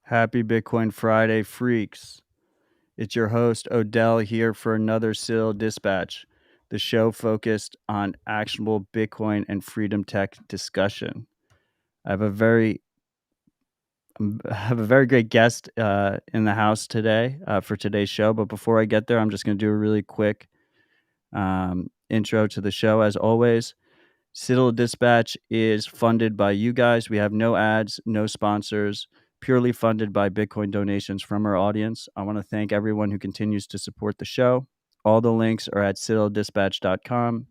Happy Bitcoin Friday, freaks. It's your host, Odell, here for another Cyril Dispatch, the show focused on actionable Bitcoin and freedom tech discussion. I have a very great guest in the house today for today's show. But before I get there, I'm just going to do a really quick intro to the show. As always, Cyril Dispatch is funded by you guys. We have no ads, no sponsors, purely funded by Bitcoin donations from our audience. I want to thank everyone who continues to support the show. All the links are at cyrildispatch.com.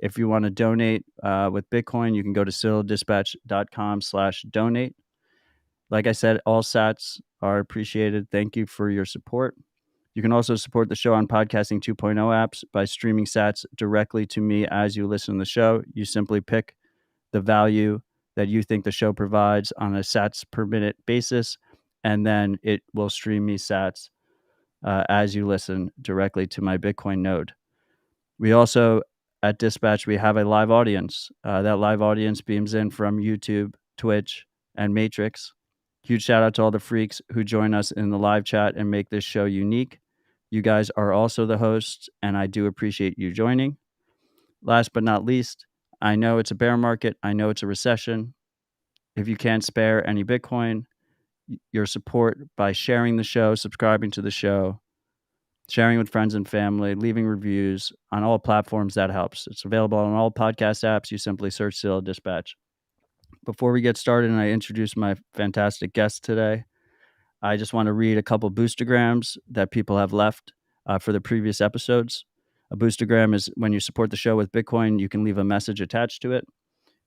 If you want to donate with Bitcoin, you can go to cyrildispatch.com/donate. Like I said, all sats are appreciated. Thank you for your support. You can also support the show on Podcasting 2.0 apps by streaming sats directly to me as you listen to the show. You simply pick the value that you think the show provides on a sats per minute basis, and then it will stream me sats as you listen directly to my Bitcoin node. We also, at Dispatch, we have a live audience. That live audience beams in from YouTube, Twitch, and Matrix. Huge shout out to all the freaks who join us in the live chat and make this show unique. You guys are also the hosts, and I do appreciate you joining. Last but not least, I know it's a bear market. I know it's a recession. If you can't spare any Bitcoin, your support by sharing the show, subscribing to the show, sharing with friends and family, leaving reviews on all platforms, that helps. It's available on all podcast apps. You simply search Cyril Dispatch. Before we get started and I introduce my fantastic guest today, I just want to read a couple boostergrams that people have left for the previous episodes. A boostergram is when you support the show with Bitcoin, you can leave a message attached to it.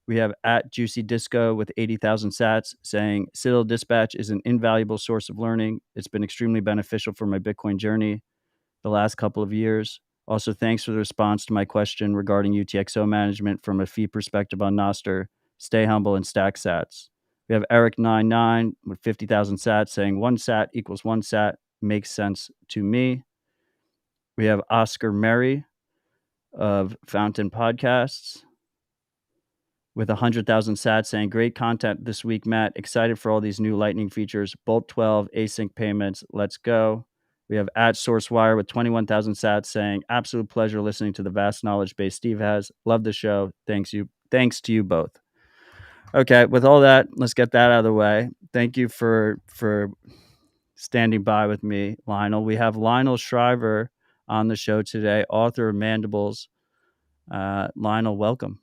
We have at Juicy Disco with 80,000 sats saying, Cyril Dispatch is an invaluable source of learning. It's been extremely beneficial for my Bitcoin journey the last couple of years. Also, thanks for the response to my question regarding UTXO management from a fee perspective on Nostr. Stay humble and stack sats. We have Eric99 with 50,000 sats saying 1 sat equals 1 sat. Makes sense to me. We have Oscar Merry of Fountain Podcasts with 100,000 sats saying, great content this week, Matt. Excited for all these new Lightning features. Bolt 12, async payments. Let's go. We have at SourceWire with 21,000 sats saying, absolute pleasure listening to the vast knowledge base Steve has. Love the show. Thanks to you both. Okay, with all that, let's get that out of the way. Thank you for standing by with me, Lionel. We have Lionel Shriver on the show today, author of Mandibles. Lionel, welcome.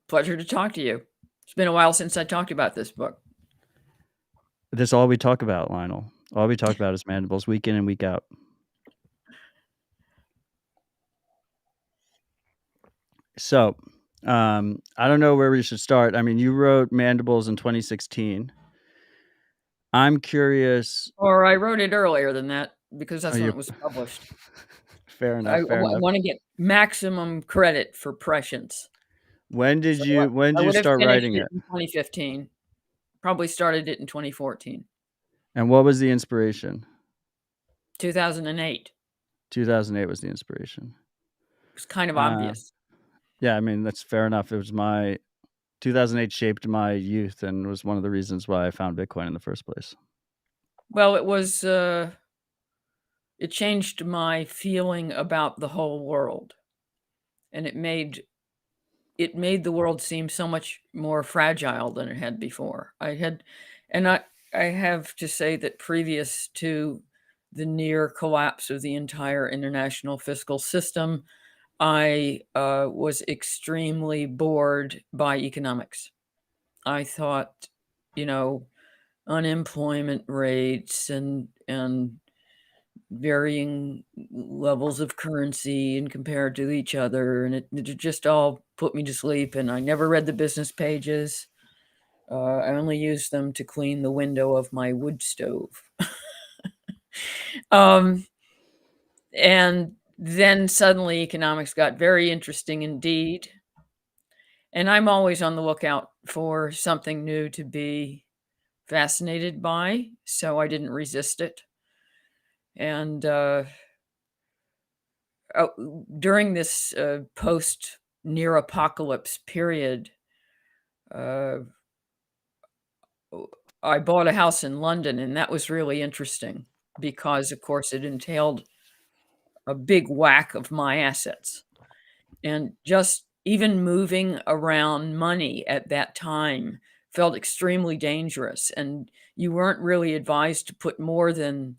Pleasure to talk to you. It's been a while since I talked about this book. This is all we talk about, Lionel. All we talk about is Mandibles, week in and week out. So, I don't know where we should start. I mean, you wrote Mandibles in 2016. I'm curious. Or I wrote it earlier than that because that's when it was published. Fair enough. I want to get maximum credit for prescience. When did you start writing it? In 2015. Probably started it in 2014. And what was the inspiration? 2008. 2008 was the inspiration. It was kind of obvious. Yeah, I mean, that's fair enough. It was 2008 shaped my youth and was one of the reasons why I found Bitcoin in the first place. Well, it was, it changed my feeling about the whole world. And it made the world seem so much more fragile than it had before. I have to say that previous to the near collapse of the entire international fiscal system, I was extremely bored by economics. I thought, unemployment rates and varying levels of currency and compared to each other, and it just all put me to sleep. And I never read the business pages. I only used them to clean the window of my wood stove. And then suddenly economics got very interesting indeed. And I'm always on the lookout for something new to be fascinated by, so I didn't resist it. And during this post-near apocalypse period, I bought a house in London, and that was really interesting because, of course, it entailed a big whack of my assets. And just even moving around money at that time felt extremely dangerous, and you weren't really advised to put more than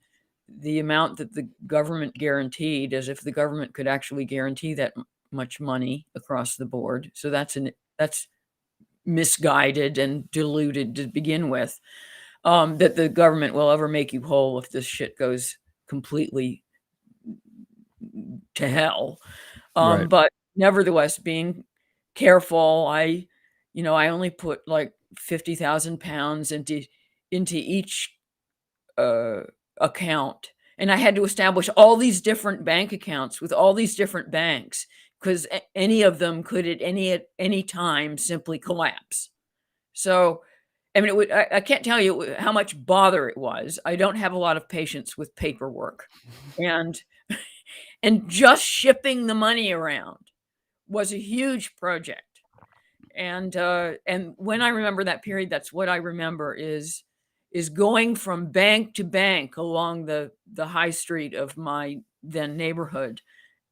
the amount that the government guaranteed, as if the government could actually guarantee that much money across the board. So that's misguided and diluted to begin with. That the government will ever make you whole if this shit goes completely to hell. Right. But nevertheless, being careful, I only put like 50,000 pounds into each uh, account. And I had to establish all these different bank accounts with all these different banks because any of them could at any time simply collapse. So, I mean, I can't tell you how much bother it was. I don't have a lot of patience with paperwork, and and just shipping the money around was a huge project. And when I remember that period, that's what I remember is going from bank to bank along the high street of my then neighborhood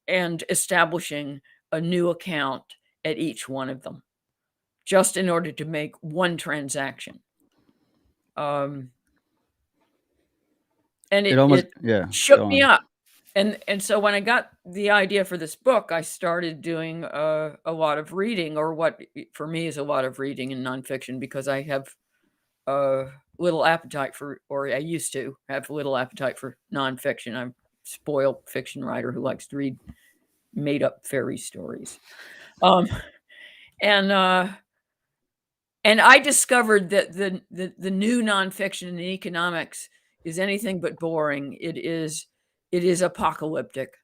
and establishing a new account at each one of them, just in order to make one transaction. Um, and It it almost, it yeah, shook go me on. up. And so when I got the idea for this book, I started doing a lot of reading, or what for me is a lot of reading in nonfiction, because I have uh, little appetite for, or I used to have little appetite for nonfiction. I'm a spoiled fiction writer who likes to read made up fairy stories. Um, and uh, and I discovered that the new nonfiction in economics is anything but boring. It is apocalyptic.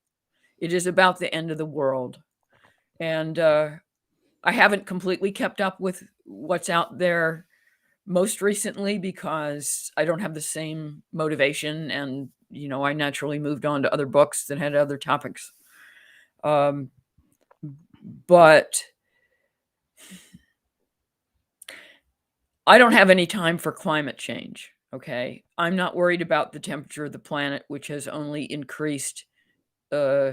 It is about the end of the world. And I haven't completely kept up with what's out there most recently because I don't have the same motivation. And, I naturally moved on to other books that had other topics. Um, but I don't have any time for climate change. Okay. I'm not worried about the temperature of the planet, which has only increased uh,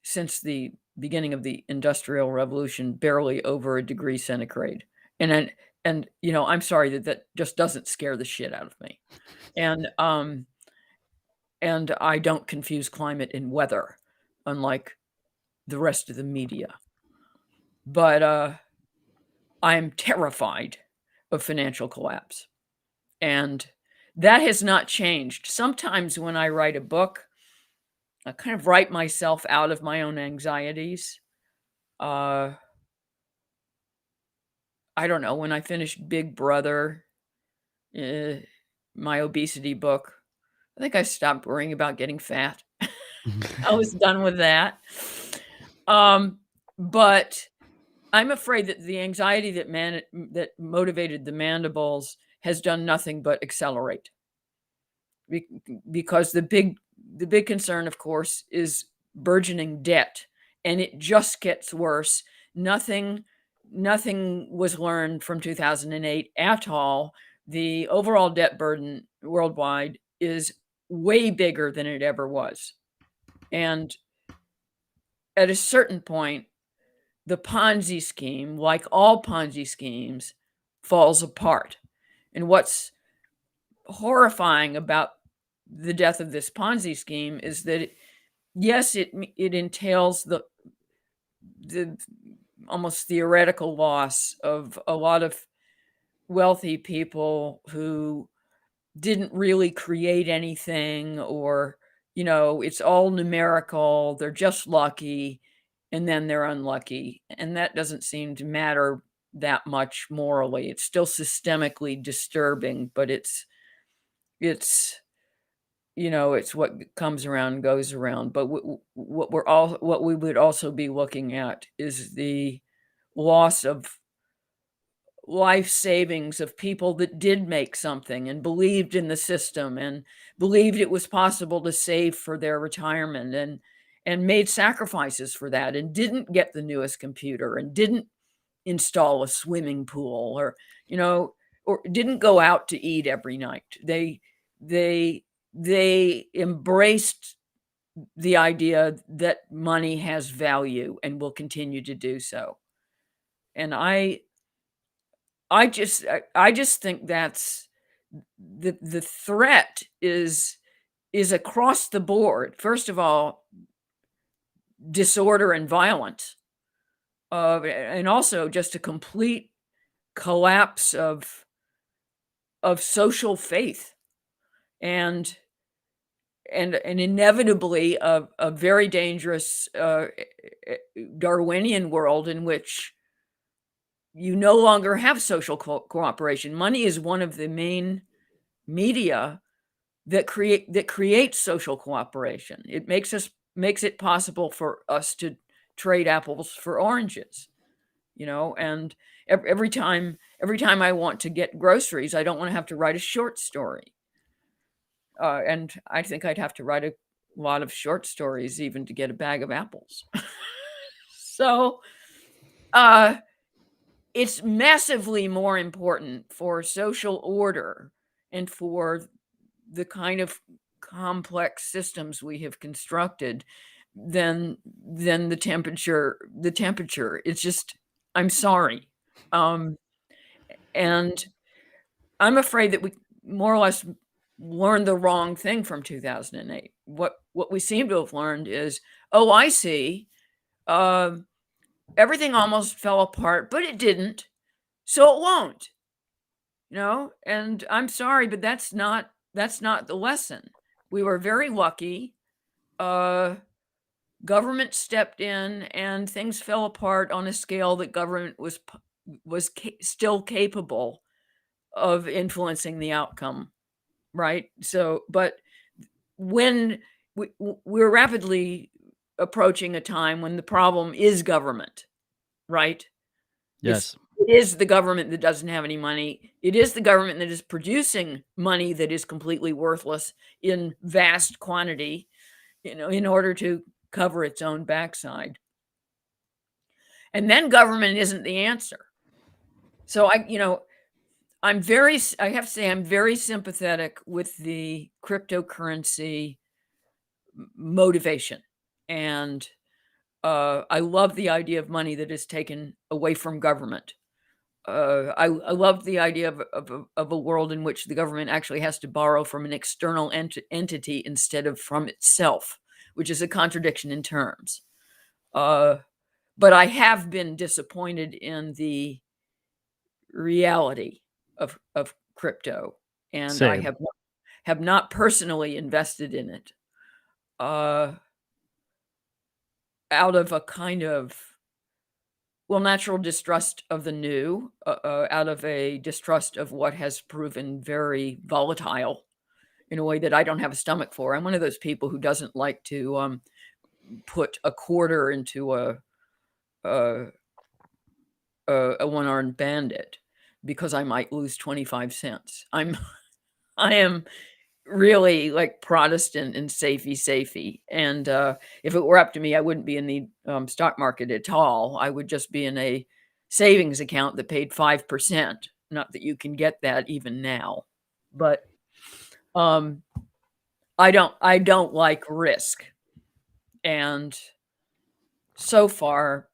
since the beginning of the Industrial Revolution, barely over a degree centigrade. And then, I'm sorry that that just doesn't scare the shit out of me. And and I don't confuse climate and weather, unlike the rest of the media. But I'm terrified of financial collapse, and that has not changed. Sometimes when I write a book, I kind of write myself out of my own anxieties. Uh, I don't know, when I finished Big Brother, eh, my obesity book, I think I stopped worrying about getting fat. I was done with that. Um, but I'm afraid that the anxiety that motivated the Mandibles has done nothing but accelerate. Be because the big concern, of course, is burgeoning debt, and it just gets worse. Nothing nothing was learned from 2008 at all. The overall debt burden worldwide is way bigger than it ever was. And at a certain point, the Ponzi scheme, like all Ponzi schemes, falls apart. And what's horrifying about the death of this Ponzi scheme is that yes, it entails the almost theoretical loss of a lot of wealthy people who didn't really create anything, or it's all numerical, they're just lucky, and then they're unlucky, and that doesn't seem to matter that much morally. It's still systemically disturbing, but it's it's what comes around goes around. But what we would also be looking at is the loss of life savings of people that did make something and believed in the system and believed it was possible to save for their retirement, and made sacrifices for that, and didn't get the newest computer and didn't install a swimming pool, or you know or didn't go out to eat every night. They embraced the idea that money has value and will continue to do so. And I just think that's the threat is across the board. First of all, disorder and violence, and also just a complete collapse of social faith, and inevitably a very dangerous Darwinian world in which you no longer have social cooperation. Money is one of the main media that creates social cooperation. It makes it possible for us to trade apples for oranges, and every time I want to get groceries, I don't want to have to write a short story. And I think I'd have to write a lot of short stories even to get a bag of apples. So, it's massively more important for social order and for the kind of complex systems we have constructed than the temperature. It's just, I'm sorry. And I'm afraid that we more or less learned the wrong thing from 2008. What we seem to have learned is, oh, I see. Everything almost fell apart, but it didn't, so it won't. And I'm sorry, but that's not the lesson. We were very lucky. Government stepped in, and things fell apart on a scale that government was still capable of influencing the outcome, right? So, but when we're rapidly approaching a time when the problem is government, right? Yes. It is the government that doesn't have any money. It is the government that is producing money that is completely worthless in vast quantity, in order to cover its own backside. And then government isn't the answer. So I have to say, I'm very sympathetic with the cryptocurrency motivation. And I love the idea of money that is taken away from government. I love the idea of a world in which the government actually has to borrow from an external entity instead of from itself, which is a contradiction in terms. But I have been disappointed in the reality of crypto, and I Same. have not personally invested in it out of a kind of, well, natural distrust of the new, out of a distrust of what has proven very volatile in a way that I don't have a stomach for. I'm one of those people who doesn't like to put a quarter into a one-armed bandit because I might lose 25 cents. I am really like Protestant and safety. And if it were up to me, I wouldn't be in the stock market at all. I would just be in a savings account that paid 5%. Not that you can get that even now, but I don't like risk. And so far,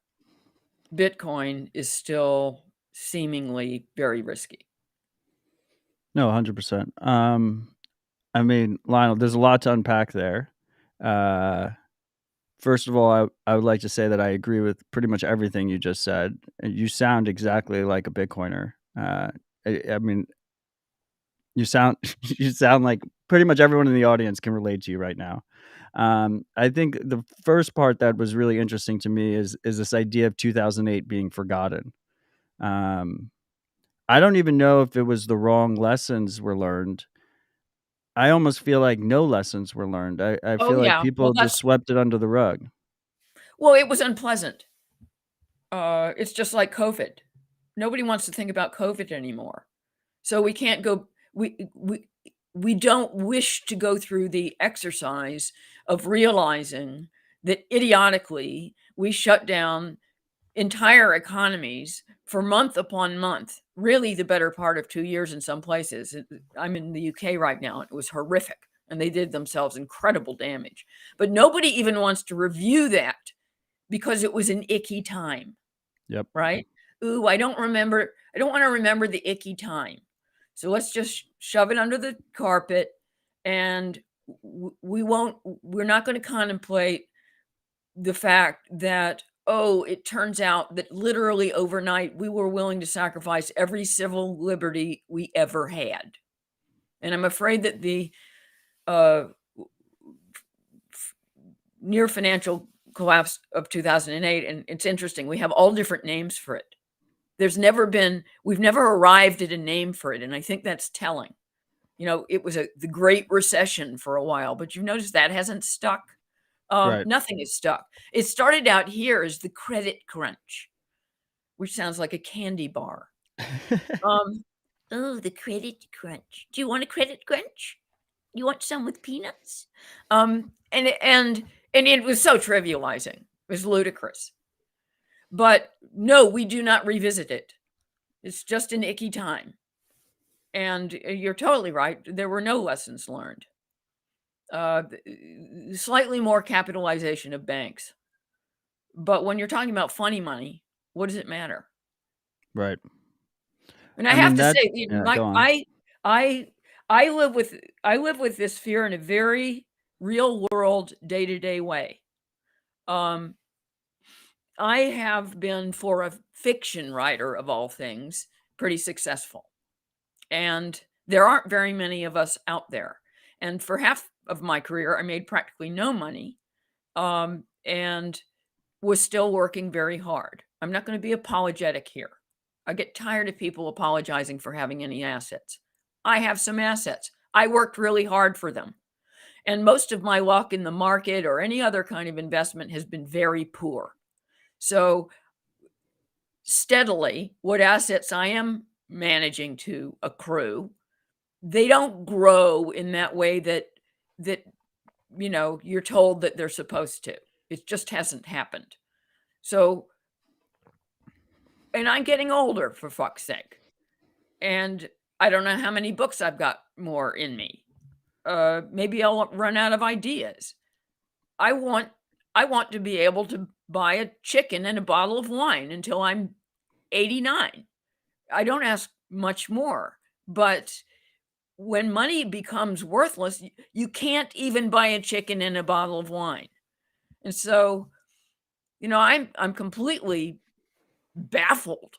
Bitcoin is still seemingly very risky. No, 100%. I mean, Lionel, there's a lot to unpack there. First of all, I would like to say that I agree with pretty much everything you just said. You sound exactly like a Bitcoiner. I mean, you sound you sound like pretty much everyone in the audience can relate to you right now. I think the first part that was really interesting to me is this idea of 2008 being forgotten. I don't even know if it was the wrong lessons were learned. I almost feel like no lessons were learned. I Oh feel like yeah, well people just swept it under the rug. it was unpleasant. It's just like COVID. Nobody wants to think about COVID anymore. So we can't go we don't wish to go through the exercise of realizing that idiotically we shut down entire economies for month upon month, really the better part of 2 years in some places. I'm in the UK right now. It was horrific, and they did themselves incredible damage. But nobody even wants to review that because it was an icky time, Yep. right? Ooh, I don't want to remember the icky time. So let's just shove it under the carpet, and we're not going to contemplate the fact that, oh, it turns out that literally overnight we were willing to sacrifice every civil liberty we ever had. And I'm afraid that the uh, near financial collapse of 2008, and it's interesting, we have all different names for it. We've never arrived at a name for it, and I think that's telling. It was the Great Recession for a while, but you've noticed that hasn't stuck. Right. Nothing is stuck. It started out here as the credit crunch, which sounds like a candy bar. Oh, the credit crunch. Do you want a credit crunch? You want some with peanuts? And it was so trivializing. It was ludicrous. But no, we do not revisit it. It's just an icky time. And you're totally right. There were no lessons learned. Slightly more capitalization of banks. But when you're talking about funny money, what does it matter? Right. And I I have mean, to that's say, yeah, go on. I live with this fear in a very real world, day-to-day way. Um, I have been, for a fiction writer of all things, pretty successful. And there aren't very many of us out there. And for half of my career, I made practically no money, and was still working very hard. I'm not going to be apologetic here. I get tired of people apologizing for having any assets. I have some assets. I worked really hard for them. And most of my luck in the market or any other kind of investment has been very poor. So steadily, what assets I am managing to accrue, they don't grow in that way that you're told that they're supposed to. It just hasn't happened. So, and I'm getting older, for fuck's sake. And I don't know how many books I've got more in me. Maybe I'll run out of ideas. I want to be able to buy a chicken and a bottle of wine until I'm 89. I don't ask much more. But when money becomes worthless, you can't even buy a chicken and a bottle of wine. And so, I'm completely baffled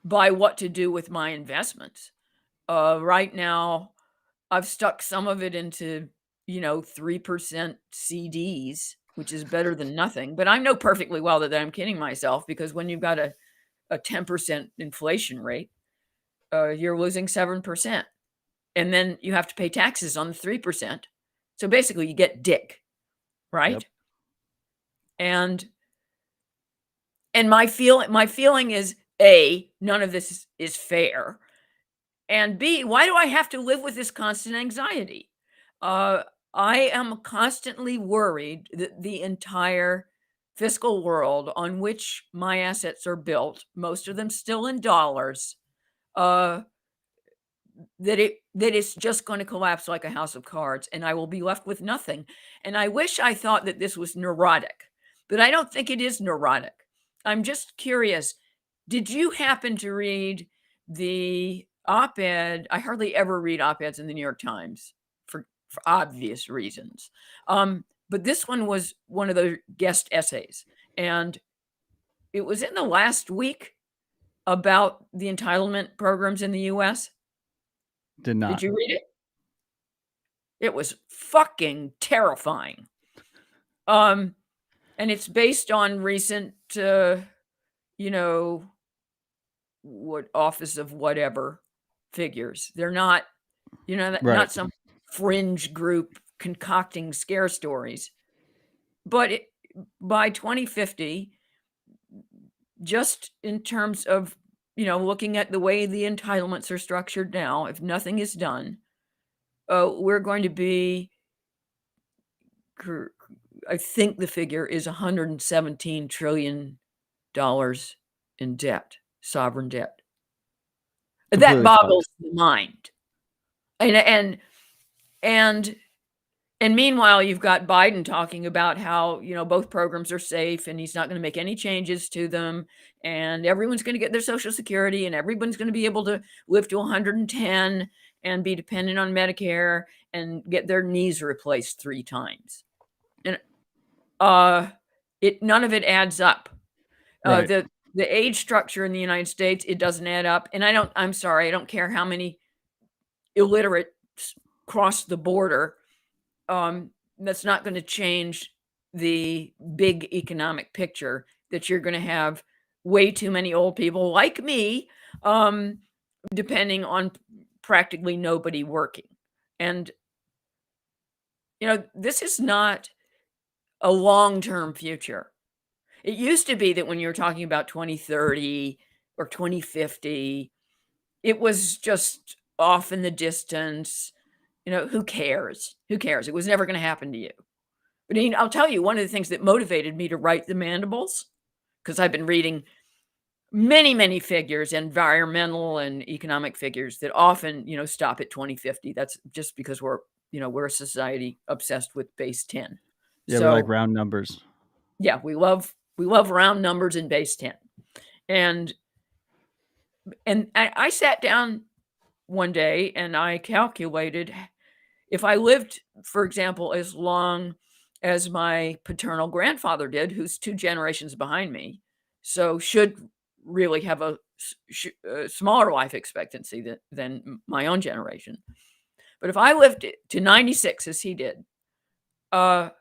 by what to do with my investments. Right now, I've stuck some of it into, 3% CDs, which is better than nothing. But I know perfectly well that I'm kidding myself, because when you've got a 10% inflation rate, you're losing 7%. And then you have to pay taxes on the 3%. So basically, you get dick, right? Yep. And my feeling is, A, none of this is fair. And B, why do I have to live with this constant anxiety? I am constantly worried that the entire fiscal world on which my assets are built, most of them still in dollars, uh, that it's just going to collapse like a house of cards, and I will be left with nothing. And I wish I thought that this was neurotic, but I don't think it is neurotic. I'm just curious. Did you happen to read the op-ed? I hardly ever read op-eds in the New York Times for obvious reasons. But this one was one of the guest essays, and it was in the last week, about the entitlement programs in the US. Did Did not. you read it? It was fucking terrifying. And it's based on recent, what office of whatever figures. They're not, Right. not some fringe group concocting scare stories. But by 2050, just in terms of, looking at the way the entitlements are structured now, if nothing is done, we're going to be, I think the figure is $117 trillion in debt. sovereign debt. That Completely boggles fucked. the mind. And and and meanwhile, you've got Biden talking about how, both programs are safe and he's not gonna make any changes to them, and everyone's gonna get their Social Security, and everyone's gonna be able to live to 110 and be dependent on Medicare and get their knees replaced 3 times. And, uh, none of it adds up. Right. The age structure in the United States, it doesn't add up, and I'm sorry, I don't care how many illiterates cross the border, that's not gonna change the big economic picture that you're gonna have way too many old people like me, um, depending on practically nobody working. And, this is not a long-term future. It used to be that when you were talking about 2030 or 2050, it was just off in the distance. Who cares? Who cares? It was never gonna happen to you. But, I'll tell you, one of the things that motivated me to write The Mandibles, because 'cause I've been reading many, many figures, environmental and economic figures that often, stop at 2050. That's just because we're a society obsessed with base 10. Yeah, we like So, round numbers. yeah, we love round numbers and base 10. And I sat down one day and I calculated if I lived, for example, as long as my paternal grandfather did, who's 2 generations behind me, so should really have a smaller life expectancy than my own generation. But if I lived to 96 as he did, uh,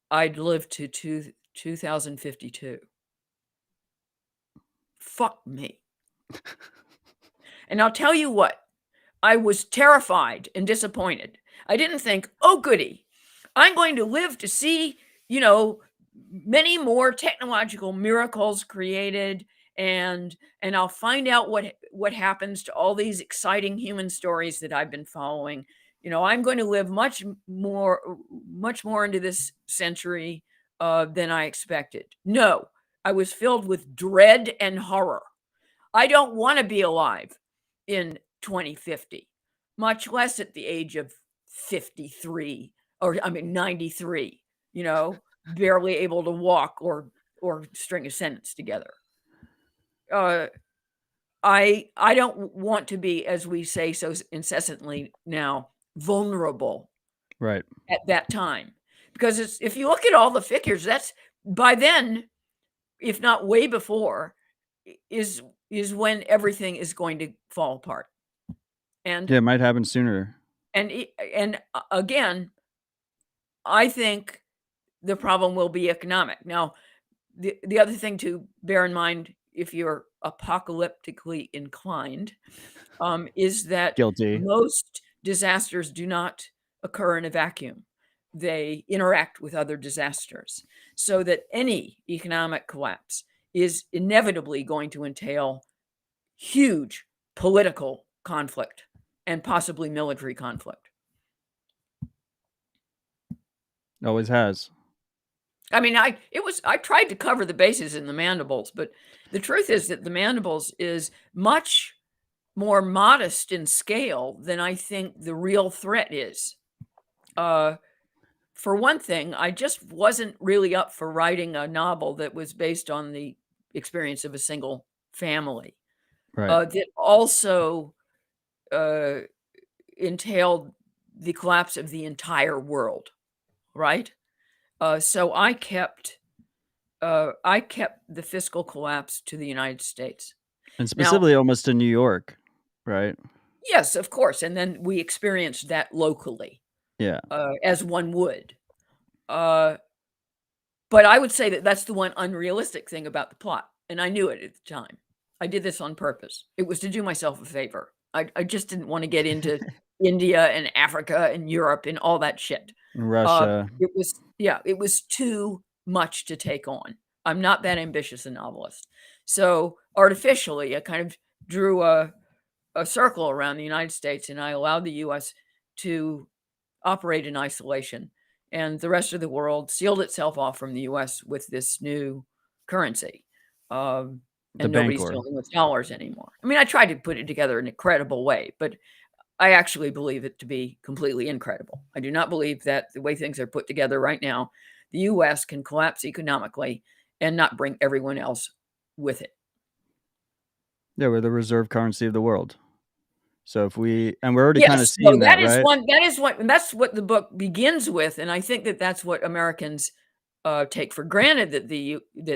I'd live to 2052. Fuck me. And I'll tell you what, I was terrified and disappointed. I didn't think, "Oh, goody. I'm going to live to see, you know, many more technological miracles created, and I'll find out what happens to all these exciting human stories that I've been following. I'm going to live much more into this century, than I expected." No, I was filled with dread and horror. I don't wanna be alive in 2050, much less at the age of 53, or I mean, 93, barely able to walk or string a sentence together. Uh, I don't want to be, as we say so incessantly now, vulnerable Right. at that time, because if you look at all the figures, that's by then, if not way before, is when everything is going to fall apart. And Yeah, it might happen sooner. again, I think the problem will be economic. Now, the other thing to bear in mind if you're apocalyptically inclined, is that Guilty. most disasters do not occur in a vacuum. They interact with other disasters, so that any economic collapse is inevitably going to entail huge political conflict and possibly military conflict. Always has. I mean, I tried to cover the bases in the Mandibles, but the truth is that the Mandibles is much more modest in scale than I think the real threat is. Uh, for one thing, I just wasn't really up for writing a novel that was based on the experience of a single family, Right. that also uh, entailed the collapse of the entire world, right? So I kept the fiscal collapse to the United States. And Now, specifically almost to New York, right? yes, of course, and then we experienced that locally, Yeah. as one would. Uh, but I would say that that's the one unrealistic thing about the plot, and I knew it at the time. I did this on purpose. It was to do myself a favor. I just didn't wanna get into India and Africa and Europe and all that shit. Russia. It was too much to take on. I'm not that ambitious a novelist. So, artificially, I kind of drew a circle around the United States, and I allowed the US to operate in isolation, and the rest of the world sealed itself off from the US with this new currency. Um and The nobody's Bancor. dealing with dollars anymore. I mean, I tried to put it together in a credible way, but I actually believe it to be completely incredible. I do not believe that the way things are put together right now, the U.S. can collapse economically and not bring everyone else with it. Yeah, we're the reserve currency of the world. So if we're already kind of Yes, so seeing that, right? that's what the book begins with, and I think that that's what Americans take for granted, that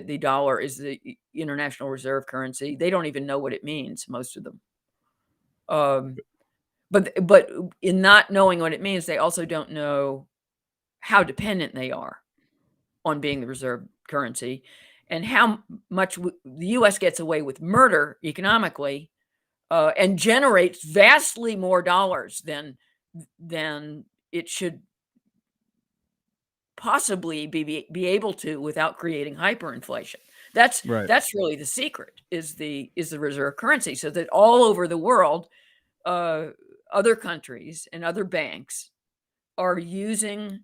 the dollar is the international reserve currency. They don't even know what it means, most of them. But in not knowing what it means, they also don't know how dependent they are on being the reserve currency, and how much the U.S. gets away with murder economically, and generates vastly more dollars than it should possibly be able to without creating hyperinflation. That's Right. that's really the secret, is the reserve currency, so that all over the world, other countries and other banks are using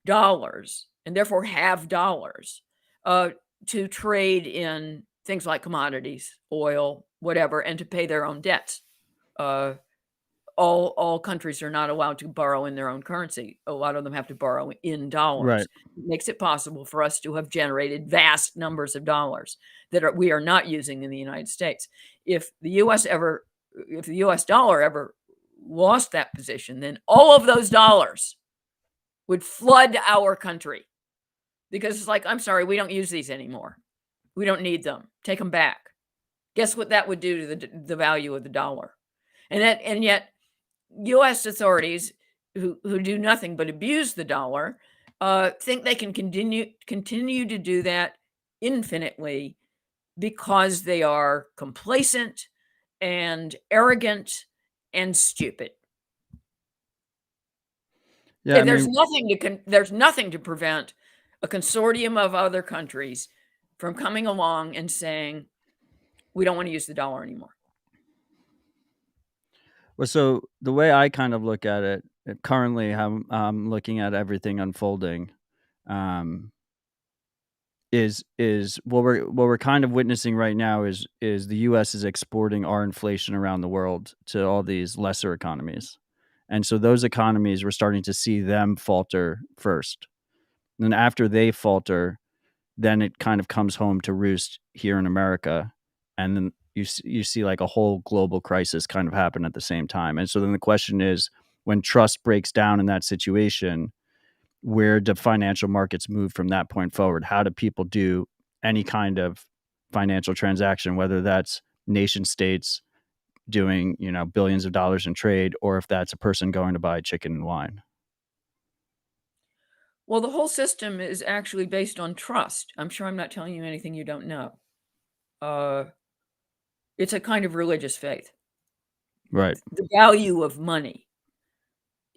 dollars, and therefore have dollars, to trade in things like commodities, oil, whatever, and to pay their own debts. Uh, all countries are not allowed to borrow in their own currency. A lot of them have to borrow in Right. dollars. It makes it possible for us to have generated vast numbers of dollars that we are not using in the United States. If the US dollar ever lost that position, then all of those dollars would flood our country, because it's like, I'm sorry, we don't use these anymore. We don't need them. Take them back. Guess what that would do to the value of the dollar? And yet U.S. authorities, who do nothing but abuse the dollar, think they can continue to do that infinitely, because they are complacent and arrogant and stupid. Yeah, I There's mean, nothing to prevent a consortium of other countries from coming along and saying, we don't want to use the dollar anymore. well, so the way I kind of look at it, currently, how I'm looking at everything unfolding, um, is what we're kind of witnessing right now is the U.S. is exporting our inflation around the world to all these lesser economies, and so those economies, we're starting to see them falter first. And then after they falter, then it kind of comes home to roost here in America, and then you see like a whole global crisis kind of happen at the same time. And so then the question is, when trust breaks down in that situation, where do financial markets move from that point forward? How do people do any kind of financial transaction, whether that's nation states doing, billions of dollars in trade, or if that's a person going to buy chicken and wine? Well, the whole system is actually based on trust. I'm sure I'm not telling you anything you don't know. It's a kind of religious faith. Right. The value of money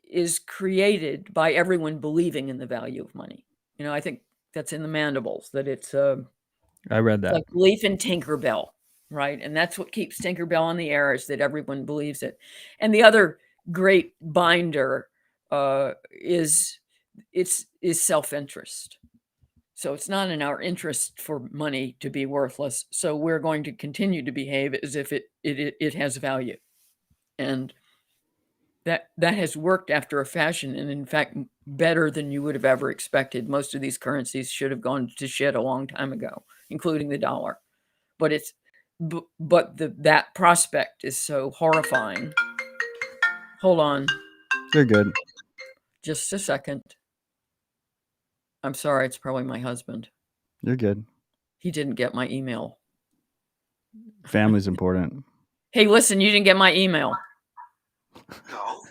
is created by everyone believing in the value of money. I think that's in the Mandibles, that it's I read that. like belief in Tinkerbell, right? And that's what keeps Tinkerbell on the air, is that everyone believes it. And the other great binder is self-interest. So it's not in our interest for money to be worthless. So we're going to continue to behave as if it has value. And that has worked after a fashion, and in fact, better than you would have ever expected. Most of these currencies should have gone to shit a long time ago, including the dollar. But that prospect is so horrifying. Hold on You're good. just a second. I'm sorry, it's probably my husband. You're good. He didn't get my email. Family's important. Hey, listen, you didn't get my email. No,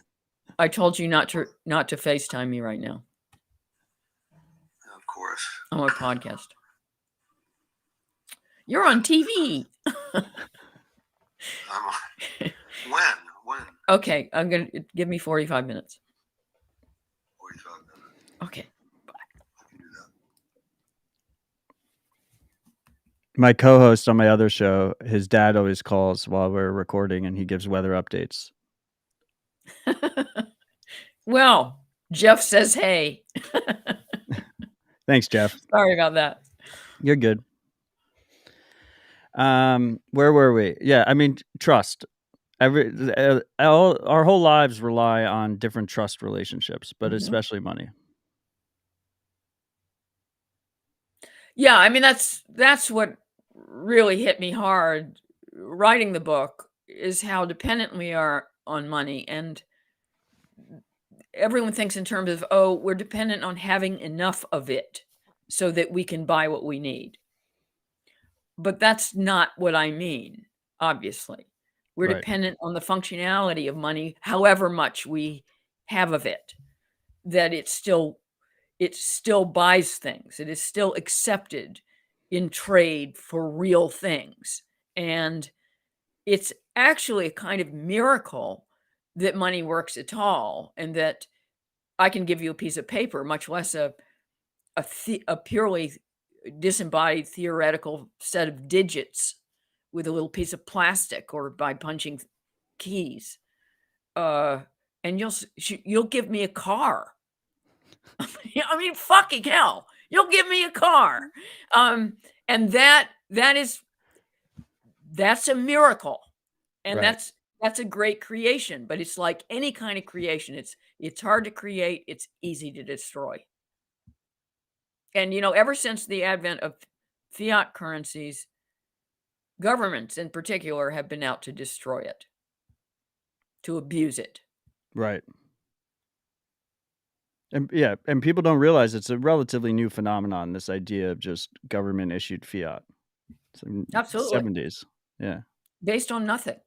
I told you not to FaceTime me right now. of course. I'm on a podcast. You're on TV. When? Okay, I'm gonna give me 45 minutes. 45 minutes. Okay. I can do that. My co-host on my other show, his dad always calls while we're recording, and he gives weather updates. Well, Jeff says hey. Thanks, Jeff. Sorry about that. You're good. Where were we? Yeah, I mean, trust. Our whole lives rely on different trust relationships, but Mhm. especially money. Yeah, I mean, that's what really hit me hard writing the book, is how dependent we are on money, and everyone thinks in terms of, "Oh, we're dependent on having enough of it so that we can buy what we need." But that's not what I mean, obviously. We're Right, dependent on the functionality of money, however much we have of it, that it still buys things. It is still accepted in trade for real things. And it's actually a kind of miracle that money works at all, and that I can give you a piece of paper, much less a purely disembodied theoretical set of digits with a little piece of plastic or by punching keys. Uh, and you'll give me a car. I mean, fucking hell, you'll give me a car. Um, and that's a miracle. And right, that's a great creation, but it's like any kind of creation. It's hard to create, it's easy to destroy. And ever since the advent of fiat currencies, governments in particular have been out to destroy it, to abuse it. right. And yeah, and people don't realize it's a relatively new phenomenon, this idea of just government issued fiat. It's in the Absolutely. 70s. Yeah, Based on nothing.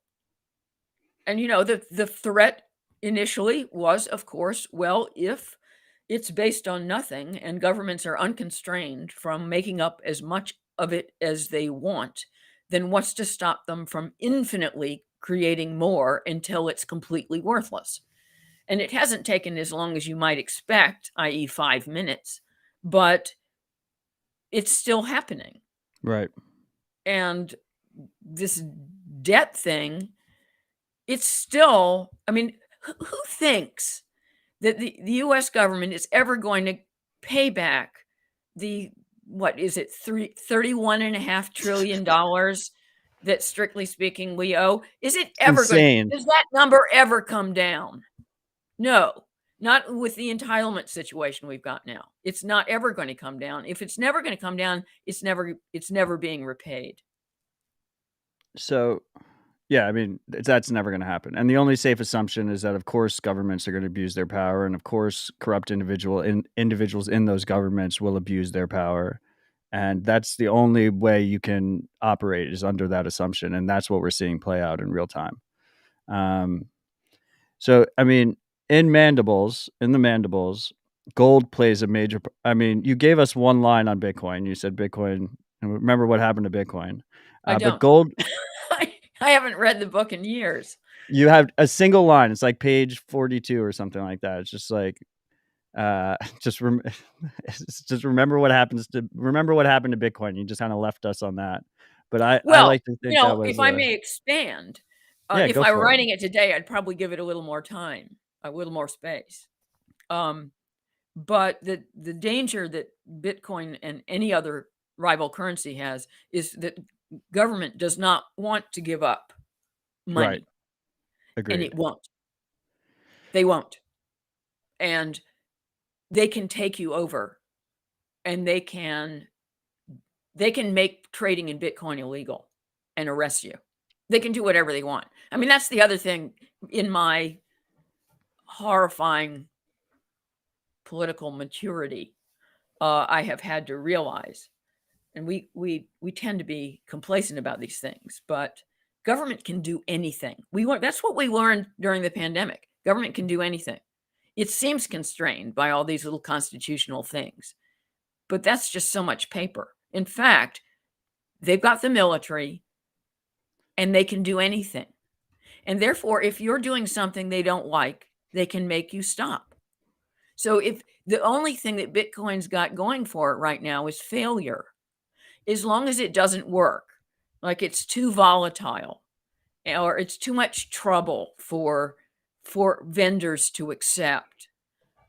And the threat initially was, of course, well, if it's based on nothing and governments are unconstrained from making up as much of it as they want, then what's to stop them from infinitely creating more until it's completely worthless? And it hasn't taken as long as you might expect, i.e., 5 minutes, but it's still happening. right, And this debt thing, it's still, I mean, who thinks that the US government is ever going to pay back the, what is it, $31.5 trillion that, strictly speaking, we owe? Is it it's ever going, insane. does that number ever come down? No, not with the entitlement situation we've got now. It's not ever going to come down. If it's never going to come down, it's never being repaid. So, yeah, I mean, that's never gonna happen, and the only safe assumption is that, of course, governments are gonna abuse their power, and, of course, corrupt individuals in those governments will abuse their power, and that's the only way you can operate is under that assumption, and that's what we're seeing play out in real time. Um, so, I mean, in the Mandibles, gold plays a major p I mean, you gave us one line on Bitcoin, you said Bitcoin and remember what happened to Bitcoin, I but don't. gold I haven't read the book in years. you have a single line, it's like page 42 or something like that, it's just like, just rem it's just remember what happened to Bitcoin, you just kinda left us on that, but I Well, like to think that was if I a may expand, yeah, if go I were for it. writing it today, I'd probably give it a little more time, a little more space. Um, but the danger that Bitcoin and any other rival currency has is that government does not want to give up Right, money, and agreed. it won't. They won't. And they can take you over, and they can make trading in Bitcoin illegal and arrest you. They can do whatever they want. I mean, that's the other thing in my horrifying political maturity, I have had to realize, and we tend to be complacent about these things, but government can do anything. That's what we learned during the pandemic. Government can do anything. It seems constrained by all these little constitutional things, but that's just so much paper. In fact, they've got the military and they can do anything. And therefore, if you're doing something they don't like, they can make you stop. So if the only thing that Bitcoin's got going for it right now is failure, as long as it doesn't work, like it's too volatile or it's too much trouble for vendors to accept,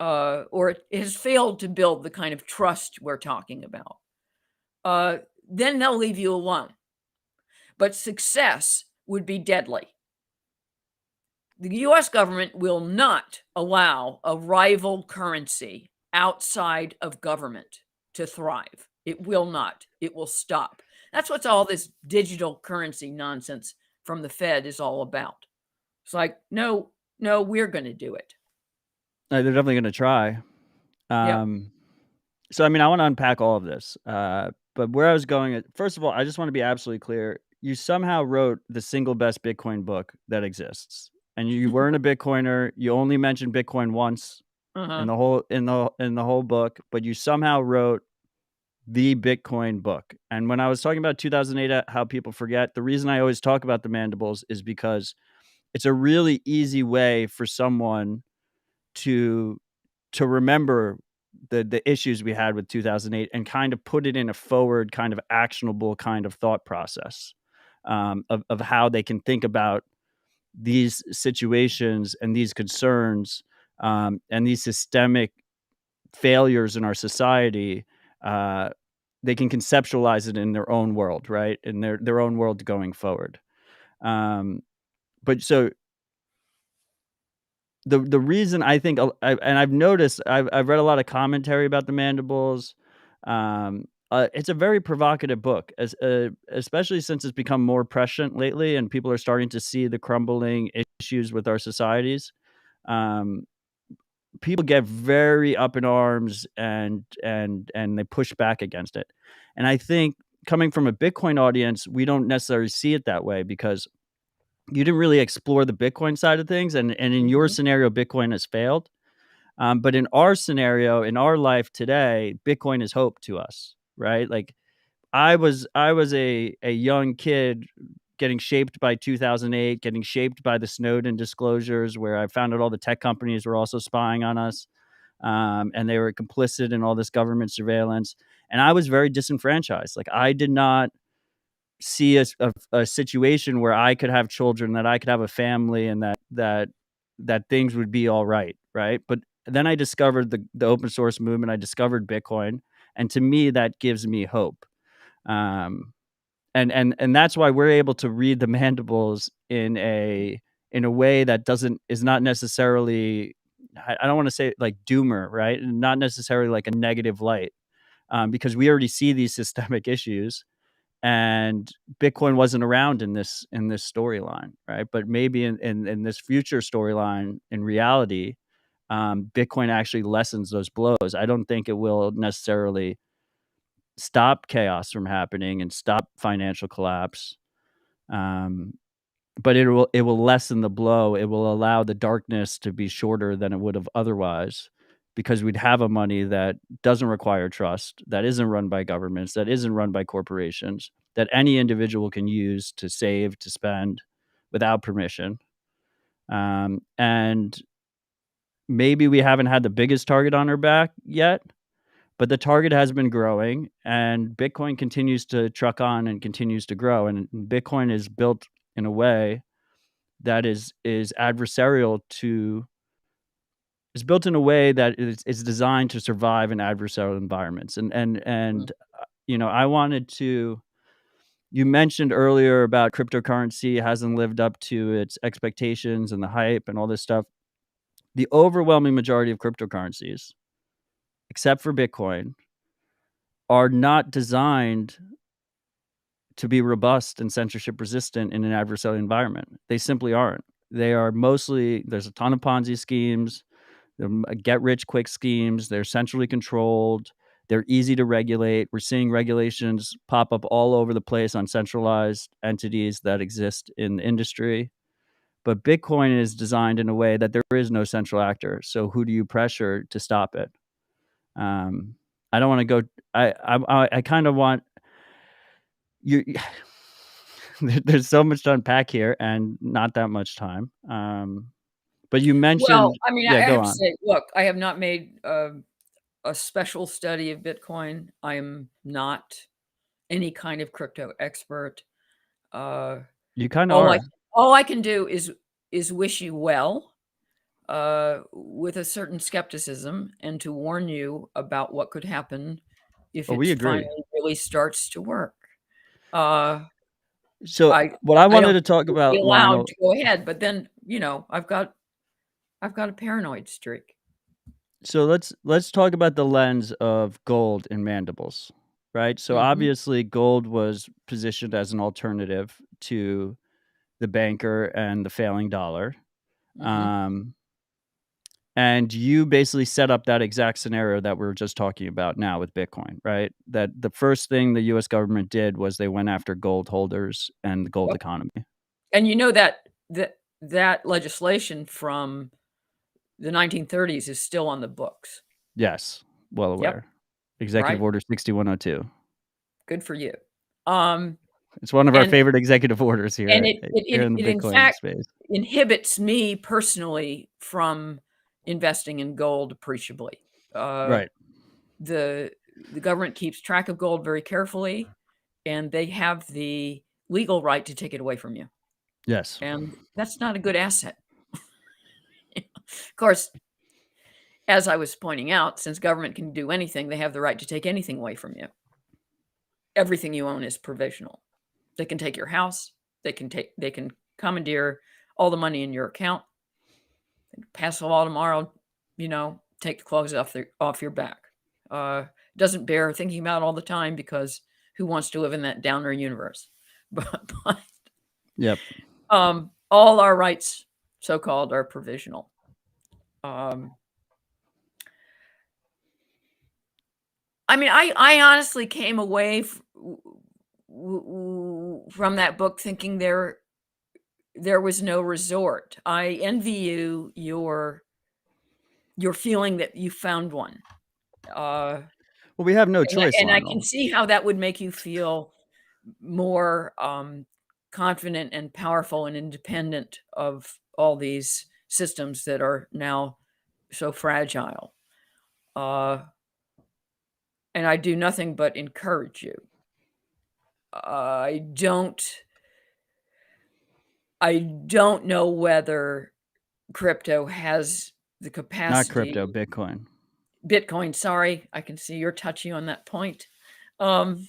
or it has failed to build the kind of trust we're talking about, then they'll leave you alone. but success would be deadly. The US government will not allow a rival currency outside of government to thrive. It will not. It will stop. That's what all this digital currency nonsense from the Fed is all about. It's like, no, we're going to do it. They're definitely going to try. Yep. So, I mean, I want to unpack all of this. But where I was going, first of all, I just want to be absolutely clear. You somehow wrote the single best Bitcoin book that exists, and you weren't a Bitcoiner. You only mentioned Bitcoin once in the whole book, but you somehow wrote the Bitcoin book. And when I was talking about 2008, how people forget, the reason I always talk about the Mandibles is because it's a really easy way for someone to remember the issues we had with 2008 and kind of put it in a forward, kind of actionable kind of thought process, of how they can think about these situations and these concerns, and these systemic failures in our society. They can conceptualize it in their own world, right? In their own world going forward. But so the reason I think, and I've noticed, I've read a lot of commentary about the Mandibles. It's a very provocative book, especially since it's become more prescient lately, and people are starting to see the crumbling issues with our societies. People get very up in arms, and they push back against it. And I think, coming from a Bitcoin audience, we don't necessarily see it that way, because you didn't really explore the Bitcoin side of things, and in your scenario, Bitcoin has failed. But in our scenario, in our life today, Bitcoin is hope to us, right? Like, I was a young kid getting shaped by 2008, getting shaped by the Snowden disclosures, where I found out all the tech companies were also spying on us, and they were complicit in all this government surveillance. And I was very disenfranchised. Like, I did not see a situation where I could have children, that I could have a family, and that things would be all right, right? But then I discovered the open source movement. I discovered Bitcoin, and to me, that gives me hope. And that's why we're able to read the Mandibles in a way that is not necessarily, I don't want to say like doomer, right? Not necessarily like a negative light, because we already see these systemic issues, and Bitcoin wasn't around in this storyline, right? But maybe in this future storyline, in reality, Bitcoin actually lessens those blows. I don't think it will necessarily stop chaos from happening and stop financial collapse, but it will lessen the blow. It will allow the darkness to be shorter than it would have otherwise, because we'd have a money that doesn't require trust, that isn't run by governments, that isn't run by corporations, that any individual can use to save, to spend without permission. And maybe we haven't had the biggest target on our back yet, but the target has been growing, and Bitcoin continues to truck on and continues to grow. And Bitcoin is built in a way that is adversarial to is built in a way that is designed to survive in adversarial environments. And I wanted to, you mentioned earlier about cryptocurrency hasn't lived up to its expectations and the hype and all this stuff. The overwhelming majority of cryptocurrencies, except for Bitcoin, are not designed to be robust and censorship resistant in an adversarial environment. They simply aren't. They are mostly, there's a ton of Ponzi schemes, get rich quick schemes. They're centrally controlled. They're easy to regulate. We're seeing regulations pop up all over the place on centralized entities that exist in the industry. But Bitcoin is designed in a way that there is no central actor. So who do you pressure to stop it? I don't want to go. I kind of want you. There's so much to unpack here, and not that much time. But you mentioned, Well, I mean, I yeah, go have to on. say, look, I have not made a special study of Bitcoin. I am not any kind of crypto expert. Uh, You kind of all I are. all I can do is wish you well, with a certain skepticism, and to warn you about what could happen if Oh, it we agree. finally really starts to work. Uh, So I what I I wanted don't to talk think be about, allowed Lionel. to go ahead, but then, I've got a paranoid streak. So let's talk about the lens of gold in Mandibles, right? So Mhm, obviously gold was positioned as an alternative to the banker and the failing dollar. mhm. Um, and you basically set up that exact scenario that we are just talking about now with Bitcoin, right? That the first thing the US government did was they went after gold holders and the gold Yep, economy. and you know that legislation from the 1930s is still on the books. Yes, well Yep, aware. Executive right? Order 6102. Good for you. Um, It's one of our and favorite executive orders and here it it here it in the it in Bitcoin fact space. inhibits me personally from investing in gold appreciably. Uh, Right. the the government keeps track of gold very carefully, and they have the legal right to take it away from you, Yes. and that's not a good asset. Of course, as I was pointing out, since government can do anything, they have the right to take anything away from you. Everything you own is provisional. They can take your house, they can commandeer all the money in your account, pass a law tomorrow, take the clothes off your back. Doesn't bear thinking about all the time because who wants to live in that downer universe? But Yep. all our rights, so called, are provisional. Um, I mean, I honestly came away from that book thinking there was no resort. I envy you your feeling that you found one. Uh, Well, we have no and I choice, and I can Lionel. see how that would make you feel more, confident and powerful and independent of all these systems that are now so fragile. Uh, and I do nothing but encourage you. I don't I don't know whether crypto has the Not crypto, capacity. Bitcoin. Bitcoin, sorry, I can see you're touchy on that point. Um,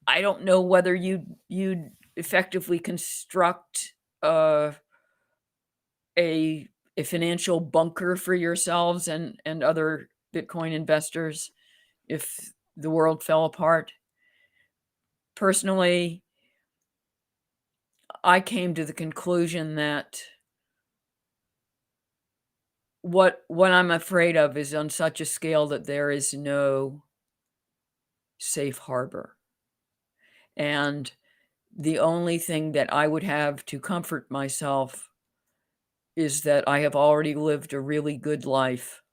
I don't know whether you'd effectively construct, uh, a a financial bunker for yourselves and other Bitcoin investors if the world fell apart. Personally, I came to the conclusion that what I'm afraid of is on such a scale that there is no safe harbor. And the only thing that I would have to comfort myself is that I have already lived a really good life.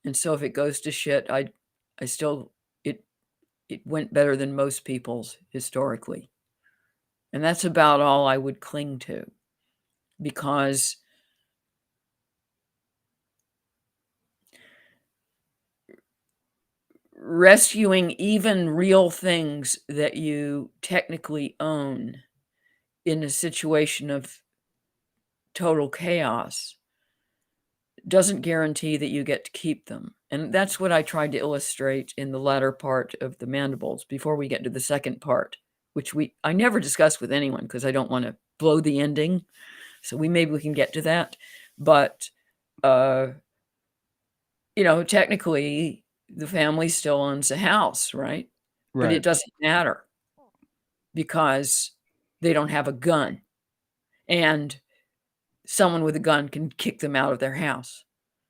And so if it goes to shit, I still it it went better than most people's historically. And that's about all I would cling to because rescuing even real things that you technically own in a situation of total chaos doesn't guarantee that you get to keep them. And that's what I tried to illustrate in the latter part of the Mandibles before we get to the second part, which I never discuss with anyone because I don't want to blow the ending. So maybe we can get to that. But uh, technically the family still owns a house, right? But it Right. doesn't matter because they don't have a gun. And someone with a gun can kick them out of their house.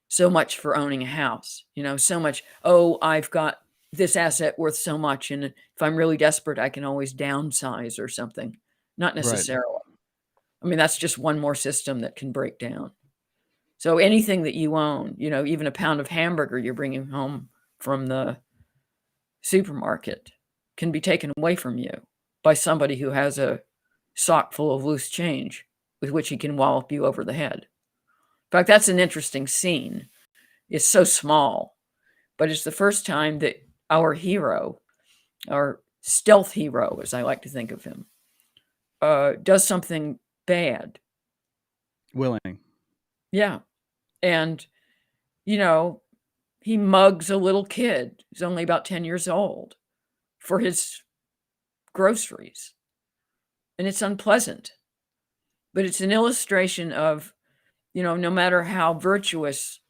So much for owning a house, so much, "Oh, I've got this asset worth so much, and if I'm really desperate, I can always downsize or something." Not Right. necessarily. I mean, that's just one more system that can break down. So anything that you own, even a pound of hamburger you're bringing home from the supermarket can be taken away from you by somebody who has a sock full of loose change with which he can wallop you over the head. In fact, that's an interesting scene. It's so small, but it's the first time that our hero, our stealth hero, as I like to think of him, does something bad. Willing. Yeah. And, you know, he mugs a little kid who's only about 10 years old for his groceries. And it's unpleasant. But it's an illustration of, no matter how virtuous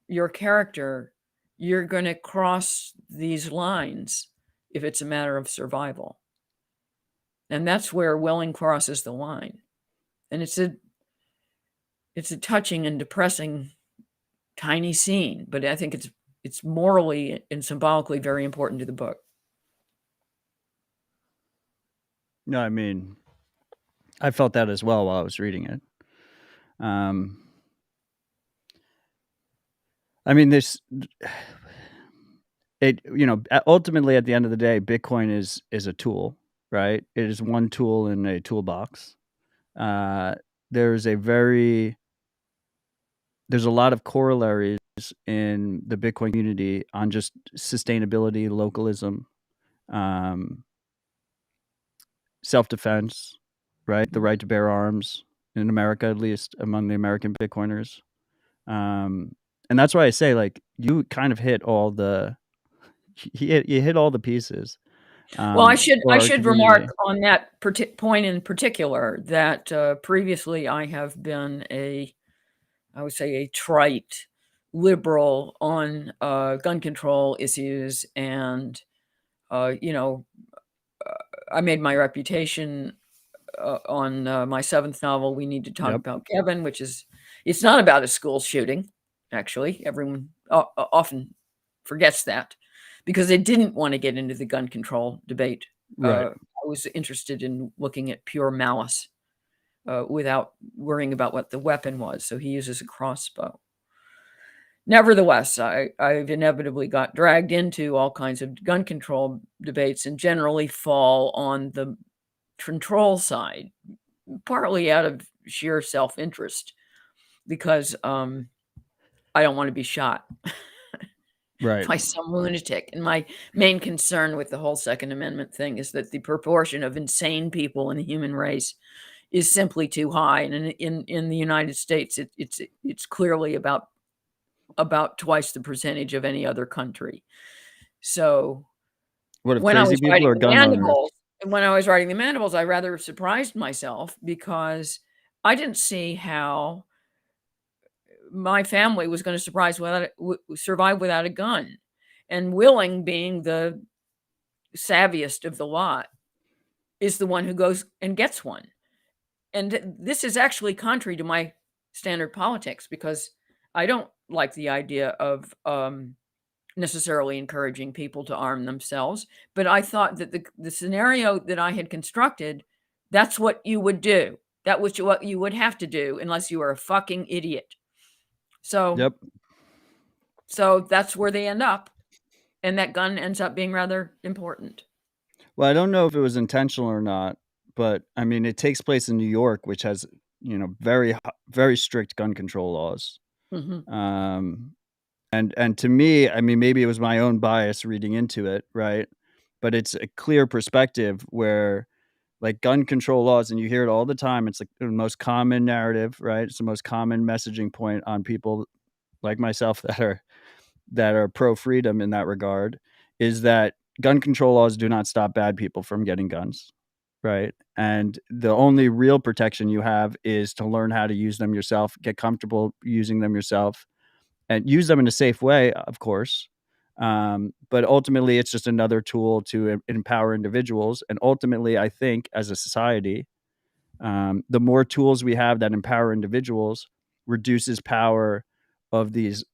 your character, you're going to cross these lines if it's a matter of survival. And that's where Welling crosses the line. And it's a touching and depressing tiny scene, but I think it's morally and symbolically very important to the book. No, I mean, I felt that as well while I was reading it. I mean, ultimately at the end of the day, Bitcoin is a tool, right? It is one tool in a toolbox. There's a lot of corollaries in the Bitcoin community on just sustainability, localism, self-defense, right? The right to bear arms in America, at least among the American Bitcoiners. And that's why I say, like, you kind of hit all the you hit all the pieces. Well, I should remark community. on that point in particular that previously I have been I would say a trite liberal on gun control issues, and I made my reputation on my 7th novel, We Need to Talk Yep. About Kevin, it's not about a school shooting. Actually, everyone often forgets that because they didn't want to get into the gun control debate. Right. I was interested in looking at pure malice without worrying about what the weapon was. So he uses a crossbow. Nevertheless, I've inevitably got dragged into all kinds of gun control debates and generally fall on the control side, partly out of sheer self-interest because I don't want to be shot Right. by some lunatic. And my main concern with the whole Second Amendment thing is that the proportion of insane people in the human race is simply too high. And in the United States, it's clearly about twice the percentage of any other country. So What if when I crazy was people writing or the gun owners? Mandibles, I rather surprised myself because I didn't see how my family was going to survive without a gun. And Willing, being the savviest of the lot, is the one who goes and gets one. And this is actually contrary to my standard politics because I don't like the idea of necessarily encouraging people to arm themselves. But I thought that the scenario that I had constructed, that's what you would do. That was what you would have to do unless you were a fucking idiot. Yep. So that's where they end up. And that gun ends up being rather important. Well, I don't know if it was intentional or not, but I mean, it takes place in New York, which has, very, very strict gun control laws. Mm-hmm. And to me, I mean, maybe it was my own bias reading into it, right? But it's a clear perspective where, like, gun control laws, and you hear it all the time. It's like the most common narrative, right? It's the most common messaging point on people like myself that are pro freedom in that regard, is that gun control laws do not stop bad people from getting guns, right? And the only real protection you have is to learn how to use them yourself, get comfortable using them yourself, and use them in a safe way, of course. But ultimately, it's just another tool to empower individuals. And ultimately, I think as a society, the more tools we have that empower individuals reduces power of these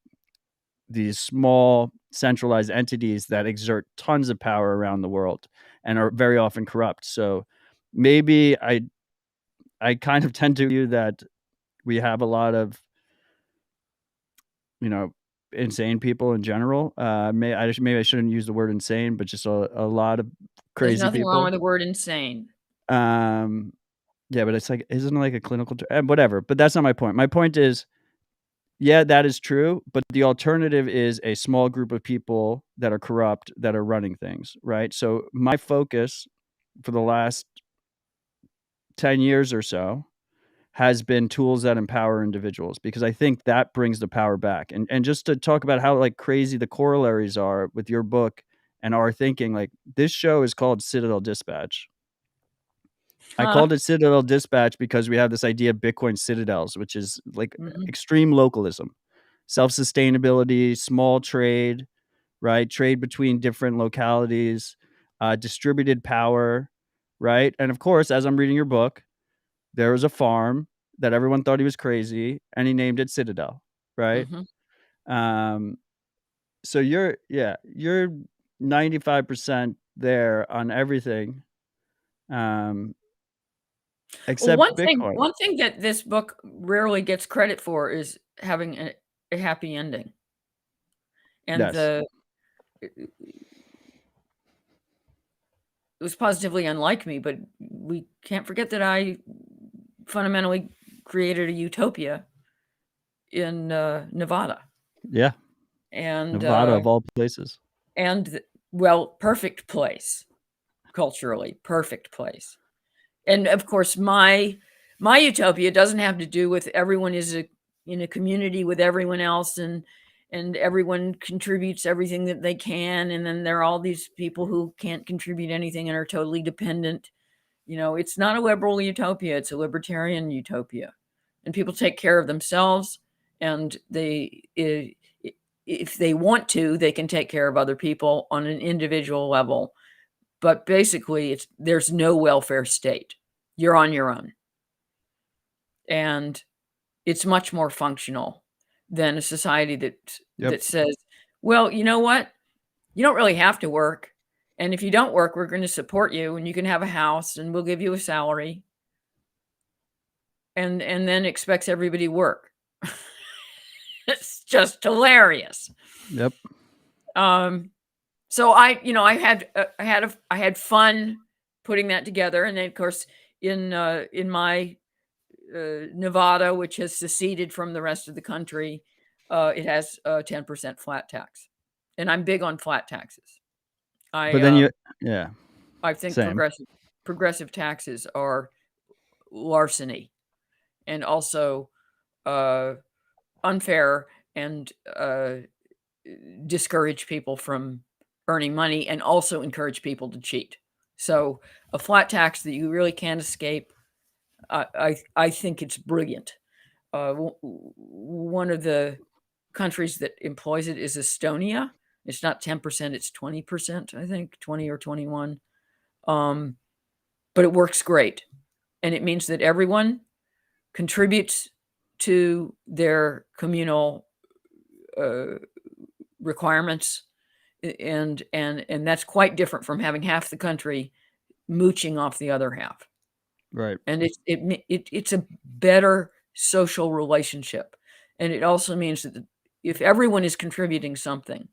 small centralized entities that exert tons of power around the world and are very often corrupt. So maybe I kind of tend to view that we have a lot of, insane people in general. Maybe I shouldn't use the word insane, but just a lot of There's crazy nothing wrong people. with the word insane. Yeah, but it's like, isn't it like a clinical whatever, but that's not my point. My point is, yeah, that is true, but the alternative is a small group of people that are corrupt that are running things, right? So my focus for the last 10 years or so has been tools that empower individuals, because I think that brings the power back. And just to talk about how, like, crazy the corollaries are with your book and our thinking. Like, this show is called Citadel Dispatch. I Huh. called it Citadel Dispatch because we have this idea of Bitcoin citadels, which is like Mhm. extreme localism, self-sustainability, small trade, right? Trade between different localities, distributed power, right? And of course, as I'm reading your book, there was a farm that everyone thought he was crazy, and he named it Citadel, right? Mhm. Um, so you're 95% there on everything, um, Well, except Bitcoin. one thing that this book rarely gets credit for is having a happy ending. And Yes. it was positively unlike me, but we can't forget that I fundamentally created a utopia in, Nevada. Yeah. And, Nevada of all places. and well, perfect place, culturally, perfect place. And of course, my utopia doesn't have to do with everyone is in a community with everyone else, and everyone contributes everything that they can, and then there are all these people who can't contribute anything and are totally dependent. It's not a liberal utopia, it's a libertarian utopia. And people take care of themselves, and if they want to, they can take care of other people on an individual level. But basically, there's no welfare state. You're on your own. And it's much more functional than a society that Yep. says, "Well, you know what? You don't really have to work. And if you don't work, we're going to support you, and you can have a house, and we'll give you a salary." And then expects everybody to work. It's just hilarious. Yep. So I had fun putting that together, and then of course in my Nevada, which has seceded from the rest of the country, it has a 10% flat tax, and I'm big on flat taxes. But I then um, yeah, I think same. progressive taxes are larceny, and also uh, unfair, and discourage people from earning money, and also encourage people to cheat. So a flat tax that you really can't escape, I think it's brilliant. One of the countries that employs it is Estonia. It's not 10%, it's 20%, I think, 20 or 21. But it works great. And it means that everyone contributes to their communal requirements, and that's quite different from having half the country mooching off the other half. Right. And it's a better social relationship. And it also means that if everyone is contributing something,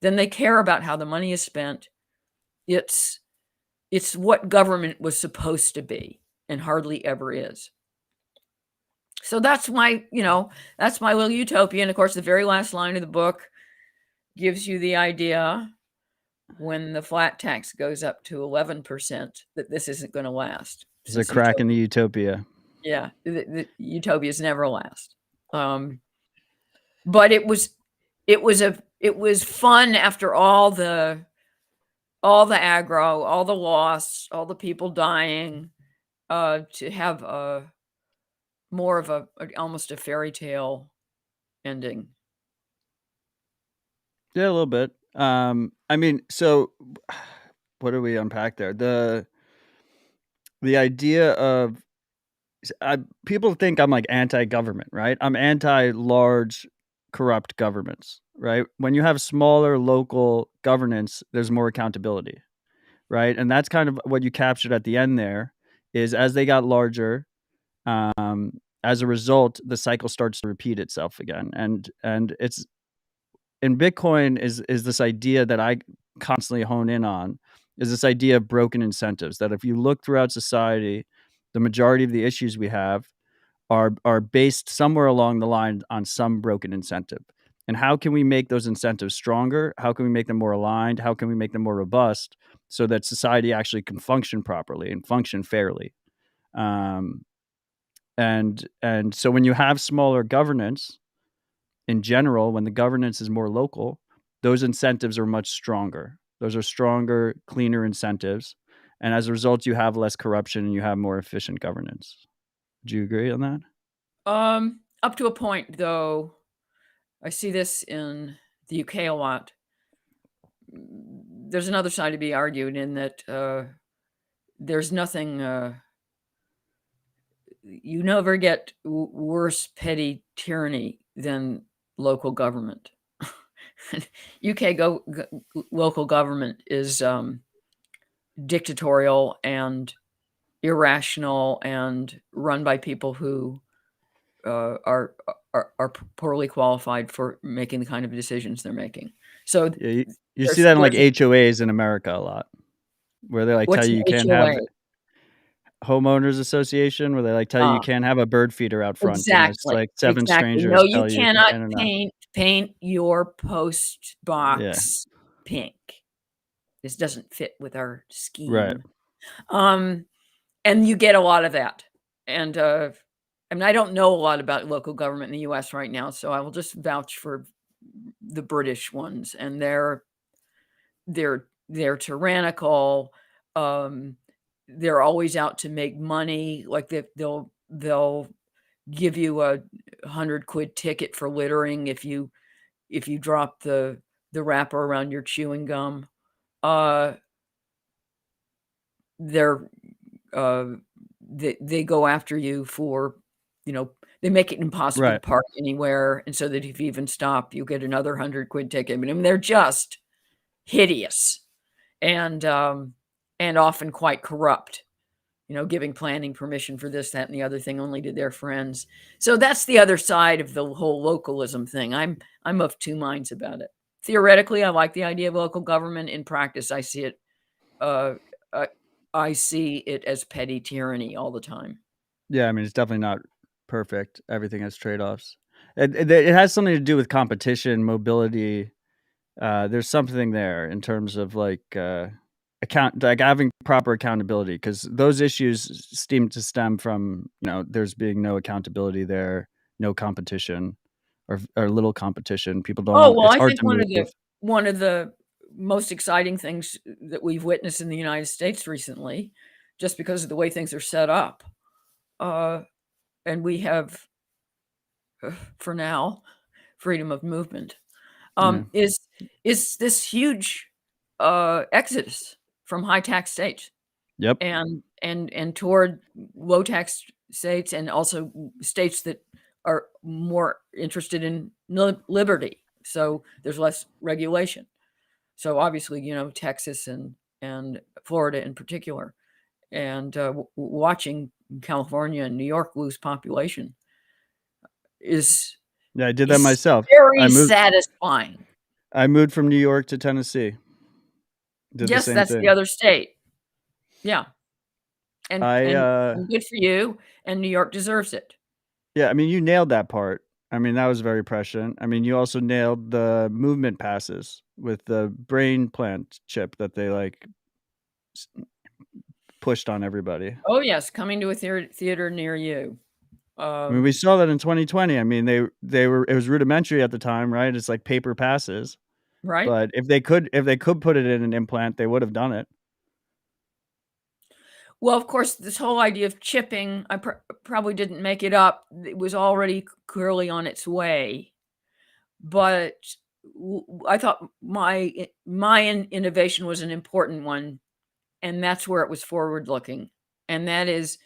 then they care about how the money is spent. It's what government was supposed to be, and hardly ever is. So that's that's my little utopia. And of course, the very last line of the book gives you the idea, when the flat tax goes up to 11%, that this isn't going to last, There's a since crack in the utopia. the utopias never last. But it was fun after all the aggro, all the loss, all the people dying, to have more of almost a fairy tale ending. Yeah, a little bit. I mean, so what do we unpack there? The idea of people think I'm like anti-government, right? I'm anti-large corrupt governments, right? When you have smaller local governance, there's more accountability, right? And that's kind of what you captured at the end there, is as they got larger, as a result, the cycle starts to repeat itself again. And it's in Bitcoin is this idea that I constantly hone in on, is this idea of broken incentives, that if you look throughout society, the majority of the issues we have are based somewhere along the line on some broken incentive. And how can we make those incentives stronger? How can we make them more aligned? How can we make them more robust so that society actually can function properly and function fairly? Um, and so when you have smaller governance in general, when the governance is more local, those incentives are much stronger. Those are stronger, cleaner incentives. And as a result, you have less corruption and you have more efficient governance. Do you agree on that? Up to a point, though. I see this in the UK a lot. There's another side to be argued in that there's nothing. You never get worse petty tyranny than local government. UK local government is dictatorial and irrational and run by people who are poorly qualified for making the kind of decisions they're making. So Yeah, you see that in like HOAs in America a lot, where they like tell what's you an you can't HOA? have homeowners association, where they like tell you you can't have a bird feeder out front, and it's Exactly, like 7 exactly. strangers No, you tell you if you cannot can or not. paint your post Yeah, box pink. This doesn't fit with our right. scheme. And you get a lot of that. And, I mean, I don't know a lot about local government in the US right now, so I will just vouch for the British ones, and they're tyrannical. They're always out to make money. Like they'll give you a 100 quid ticket for littering if you drop the wrapper around your chewing gum. They're they go after you for, they make it impossible to Right. park anywhere, and so that if you even stop, you get another 100 quid ticket. I mean, they're just hideous and often quite corrupt, giving planning permission for this, that, and the other thing only to their friends. So that's the other side of the whole localism thing. I'm of two minds about it. Theoretically, I like the idea of local government. In practice, I see it as petty tyranny all the time. Yeah, I mean, it's definitely not perfect. Everything has trade-offs. It has something to do with competition, mobility. There's something there in terms of like having proper accountability, because those issues seem to stem from there's being no accountability there, no competition, or little competition. People don't Oh, want. well, It's I hard think to move. one of the most exciting things that we've witnessed in the United States recently, just because of the way things are set up, and we have, for now, freedom of movement, Yeah. is this huge exodus from high tax states Yep. and toward low tax states, and also states that are more interested in liberty. So there's less regulation. So obviously, Texas and Florida in particular, and watching California and New York lose population is Yeah, I did that myself. very satisfying. I moved from New York to Tennessee. Did the Yes, same that's the thing. other state. Yeah. And I good for you, and New York deserves it. Yeah, I mean, you nailed that part. I mean, that was very prescient. I mean, you also nailed the movement passes with the brain plant chip that they like pushed on everybody. Oh, yes, coming to a theater near you. I mean, we saw that in 2020. I mean, they were it was rudimentary at the time, right? It's like paper passes. Right? But if they could put it in an implant, they would have done it. Well, of course, this whole idea of chipping, I probably didn't make it up. It was already clearly on its way. But I thought my innovation was an important one, and that's where it was forward looking. And that is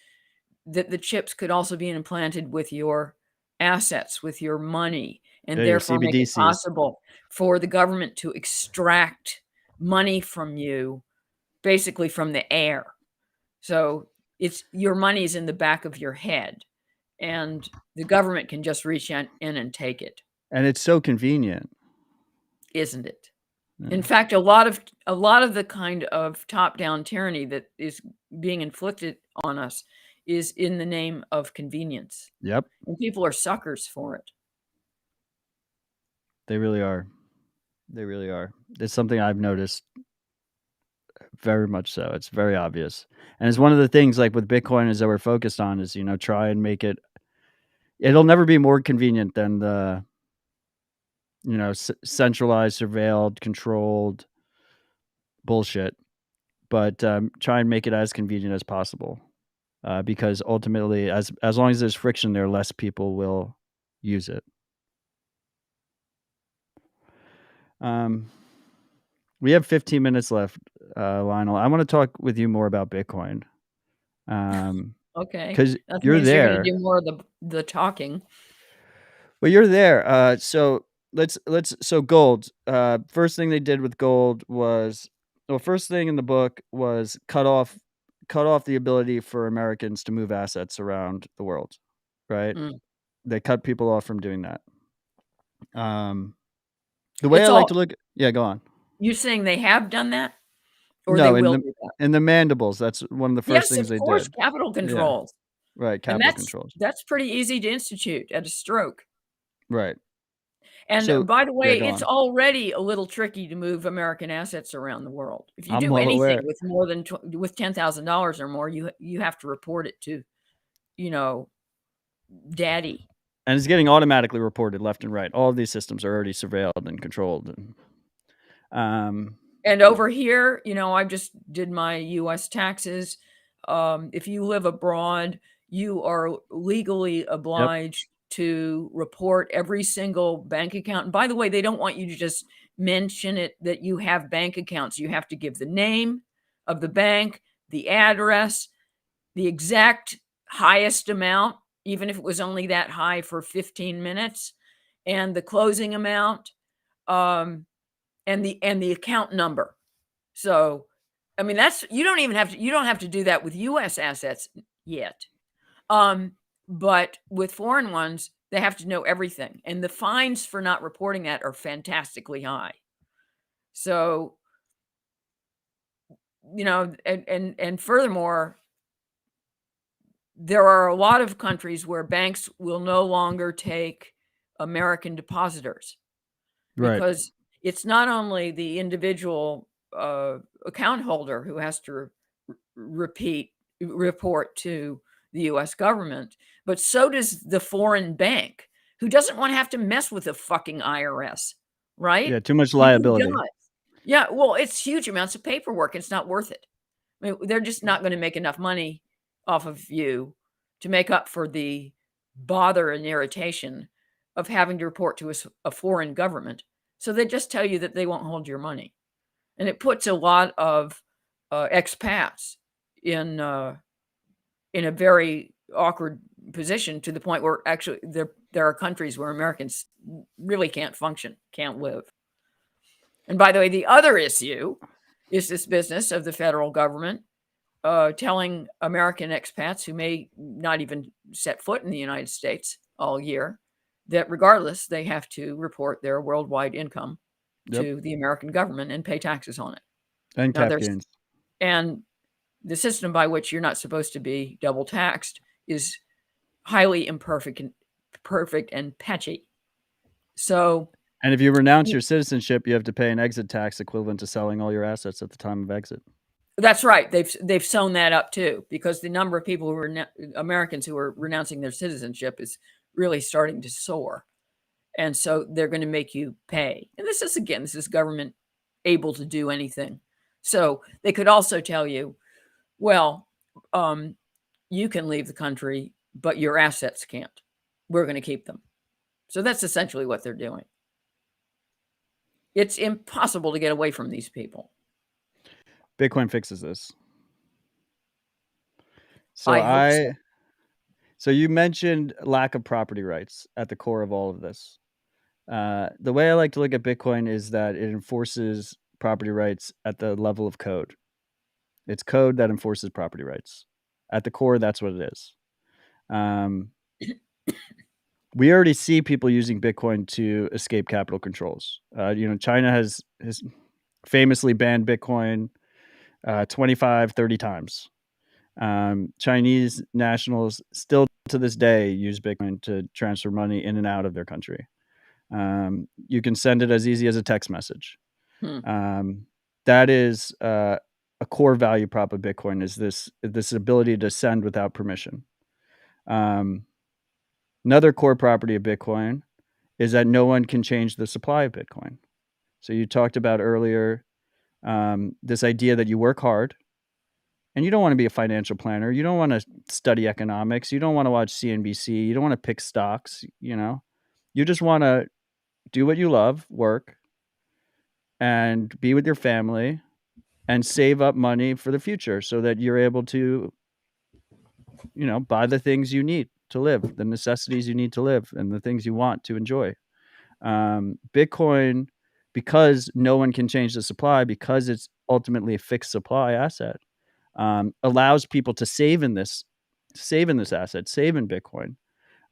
that the chips could also be implanted with your assets, with your money, and Yeah, your therefore make it CBDCs. possible for the government to extract money from you, basically from the air. So it's your money's in the back of your head, and the government can just reach in and take it, And it's so convenient. isn't it? Yeah. In fact, a lot of the kind of top-down tyranny that is being inflicted on us is in the name of convenience. Yep. And people are suckers for it. They really are. They really are. It's something I've noticed very much so. It's very obvious. And it's one of the things like with Bitcoin is that we're focused on is, try and make it'll never be more convenient than the, centralized, surveilled, controlled, bullshit, but try and make it as convenient as possible, because ultimately, as long as there's friction there, less people will use it. We have 15 minutes left, Lionel. I want to talk with you more about Bitcoin. Okay. Because That you're means you're gonna there. do more of the talking. Well, you're there. So gold. First thing they did with gold was, well, first thing in the book was cut off the ability for Americans to move assets around the world, right? Mm. They cut people off from doing that. The way I It's like all to look, yeah, go on. you're saying they have done that, or they No, will do that? in the Mandibles, that's one of the first Yes, things of they course, did. capital Yeah, controls, right. and Capital controls. that's pretty easy to institute at a stroke. Right. And So by the yeah, way, go it's on. already a little tricky to move American assets around the world. If you I'm do well aware. anything with more than with $10,000 or more, you have to report it to, you know, daddy. And it's getting automatically reported left and right. All of these systems are already surveilled and controlled. And over here, I just did my US taxes. If you live abroad, you are legally Yep. obliged to report every single bank account. And by the way, they don't want you to just mention it that you have bank accounts. You have to give the name of the bank, the address, the exact highest amount, even if it was only that high for 15 minutes, and the closing amount, um, and the account number. So, I mean, that's you don't have to do that with US assets yet. But with foreign ones, they have to know everything. And the fines for not reporting that are fantastically high. So, and furthermore, there are a lot of countries where banks will no longer take American depositors Right. because it's not only the individual account holder who has to report to the US government, but so does the foreign bank who doesn't want to have to mess with the fucking IRS, right? Yeah, too much Who liability. does? Yeah, well, it's huge amounts of paperwork. It's not worth it. I mean, they're just not going to make enough money off of you to make up for the bother and irritation of having to report to a foreign government. So they just tell you that they won't hold your money. And it puts a lot of expats in a very awkward position to the point where actually there are countries where Americans really can't function, can't live. And by the way, the other issue is this business of the federal government telling American expats who may not even set foot in the United States all year that regardless, they have to report their worldwide income Yep. to the American government and pay taxes on it. And Now cap gains. and the system by which you're not supposed to be double taxed is highly imperfect and perfect and patchy. So, And if you renounce your citizenship, you have to pay an exit tax equivalent to selling all your assets at the time of exit. that's right. They've sewn that up too, because the number of people who are Americans who are renouncing their citizenship is really starting to soar, and so they're going to make you pay. And this is government able to do anything. So they could also tell you, well, you can leave the country, but your assets can't. We're going to keep them. So that's essentially what they're doing. It's impossible to get away from these people. Bitcoin fixes this. So I hope so. So you mentioned lack of property rights at the core of all of this. The way I like to look at Bitcoin is that it enforces property rights at the level of code. It's code that enforces property rights. At the core, that's what it is. We already see people using Bitcoin to escape capital controls. China has famously banned Bitcoin 25, 30 times. Chinese nationals still to this day use Bitcoin to transfer money in and out of their country. You can send it as easy as a text message. That is a core value prop of Bitcoin, is this ability to send without permission. Another core property of Bitcoin is that no one can change the supply of Bitcoin. So you talked about earlier This idea that you work hard and you don't want to be a financial planner. You don't want to study economics. You don't want to watch CNBC. You don't want to pick stocks. You just want to do what you love, work, and be with your family and save up money for the future so that you're able to, buy the things you need to live, the necessities you need to live, and the things you want to enjoy. Bitcoin, because no one can change the supply, because it's ultimately a fixed supply asset, allows people to save in this asset, save in Bitcoin,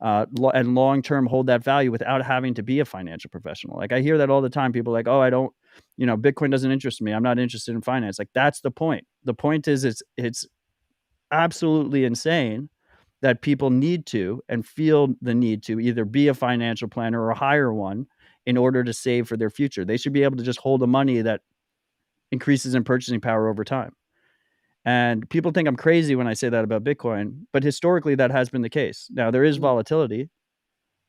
and long term hold that value without having to be a financial professional. Like, I hear that all the time. People are like, oh, I don't, Bitcoin doesn't interest me. I'm not interested in finance. Like, that's the point. The point is it's absolutely insane that people need to and feel the need to either be a financial planner or hire one in order to save for their future. They should be able to just hold the money that increases in purchasing power over time. And people think I'm crazy when I say that about Bitcoin, but historically that has been the case. Now, there is volatility.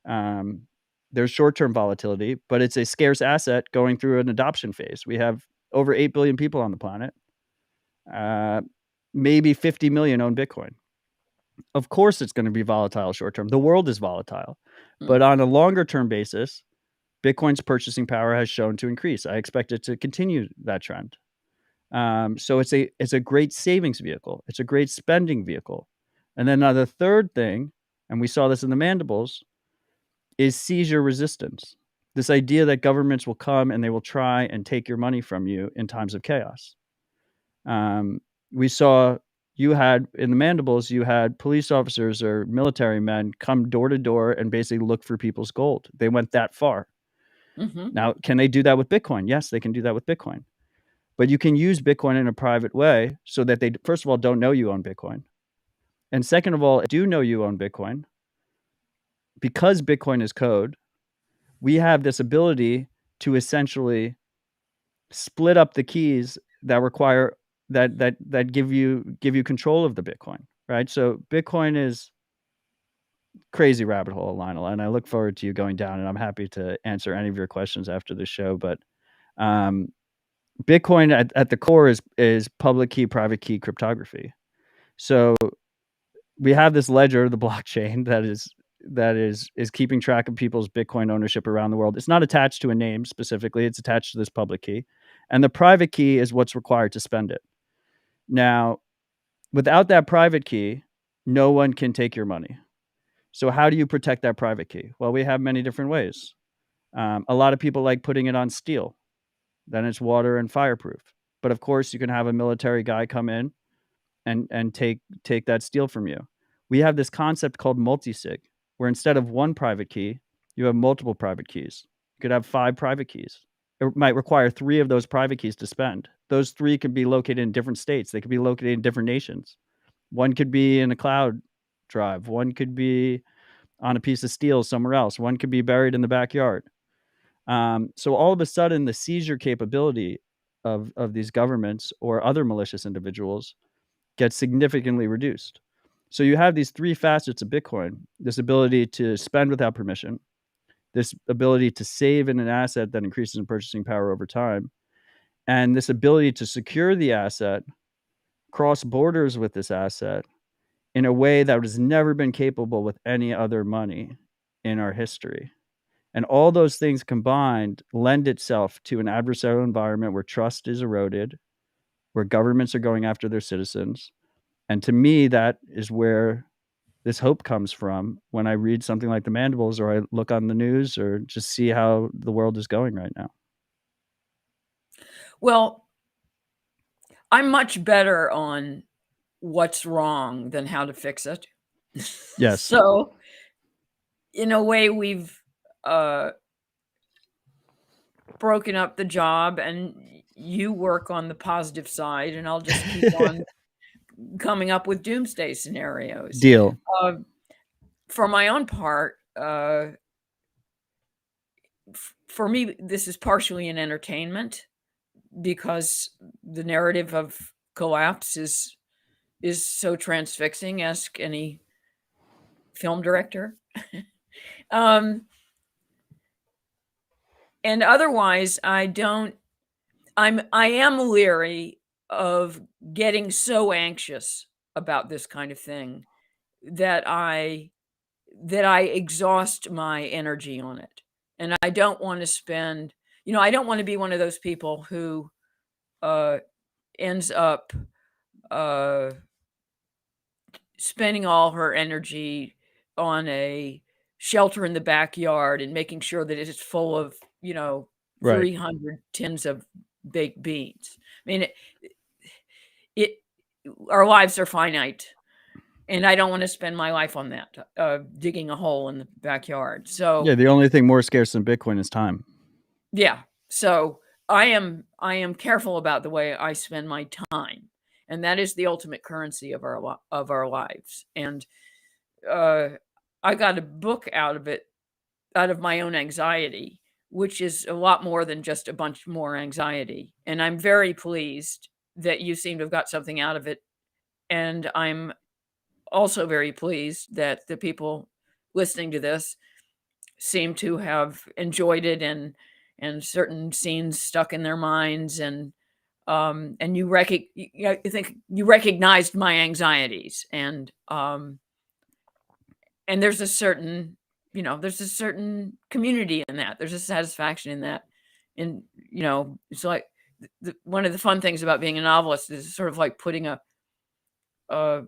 There's short-term volatility, but it's a scarce asset going through an adoption phase. We have over 8 billion people on the planet. Maybe 50 million own Bitcoin. Of course, it's going to be volatile short-term. The world is volatile. But on a longer-term basis, Bitcoin's purchasing power has shown to increase. I expect it to continue that trend. So it's a great savings vehicle. It's a great spending vehicle. And then the third thing, and we saw this in the Mandibles, is seizure resistance. This idea that governments will come and they will try and take your money from you in times of chaos. We saw in the Mandibles, you had police officers or military men come door to door and basically look for people's gold. They went that far. Now, can they do that with Bitcoin? Yes, they can do that with Bitcoin. But you can use Bitcoin in a private way so that they, first of all, don't know you own Bitcoin. And second of all, do know you own Bitcoin. Because Bitcoin is code, we have this ability to essentially split up the keys that require that give you control of the Bitcoin, right? So Bitcoin is crazy rabbit hole, Lionel, and I look forward to you going down, and I'm happy to answer any of your questions after the show. But Bitcoin at the core is public key, private key cryptography. So we have this ledger, the blockchain, that is keeping track of people's Bitcoin ownership around the world. It's not attached to a name specifically. It's attached to this public key. And the private key is what's required to spend it. Now, without that private key, no one can take your money. So how do you protect that private key? Well, we have many different ways. A lot of people like putting it on steel. Then it's water and fireproof. But of course, you can have a military guy come in and take that steel from you. We have this concept called multisig, where instead of one private key, you have multiple private keys. You could have 5 private keys. It might require 3 of those private keys to spend. Those 3 could be located in different states. They could be located in different nations. One could be in a cloud drive. One could be on a piece of steel somewhere else. One could be buried in the backyard. So all of a sudden, the seizure capability of these governments or other malicious individuals gets significantly reduced. So you have these 3 facets of Bitcoin: this ability to spend without permission, this ability to save in an asset that increases in purchasing power over time, and this ability to secure the asset, cross borders with this asset in a way that has never been capable with any other money in our history. And all those things combined lend itself to an adversarial environment where trust is eroded, where governments are going after their citizens. And to me, that is where this hope comes from when I read something like the Mandibles, or I look on the news, or just see how the world is going right now. Well, I'm much better on what's wrong than how to fix it. Yes. So, in a way, we've broken up the job, and you work on the positive side, and I'll just keep on coming up with doomsday scenarios. Deal. For my own part, for me, this is partially an entertainment because the narrative of collapse is so transfixing. Ask any film director. And otherwise, I don't I am leery of getting so anxious about this kind of thing that I exhaust my energy on it. And I don't want to spend, I don't want to be one of those people who uh, ends up uh, spending all her energy on a shelter in the backyard and making sure that it is full of, Right. 300 tins of baked beans. I mean, it our lives are finite, and I don't want to spend my life on that, digging a hole in the backyard. So, Yeah, the only thing more scarce than Bitcoin is time. yeah. So I am careful about the way I spend my time, and that is the ultimate currency of our lives. And uh, I got a book out of it, out of my own anxiety, which is a lot more than just a bunch more anxiety. And I'm very pleased that you seem to have got something out of it. And I'm also very pleased that the people listening to this seem to have enjoyed it, and certain scenes stuck in their minds, and you think you recognized my anxieties, and there's a certain, there's a certain community in that. There's a satisfaction in that. And, it's like one of the fun things about being a novelist is sort of like putting a, a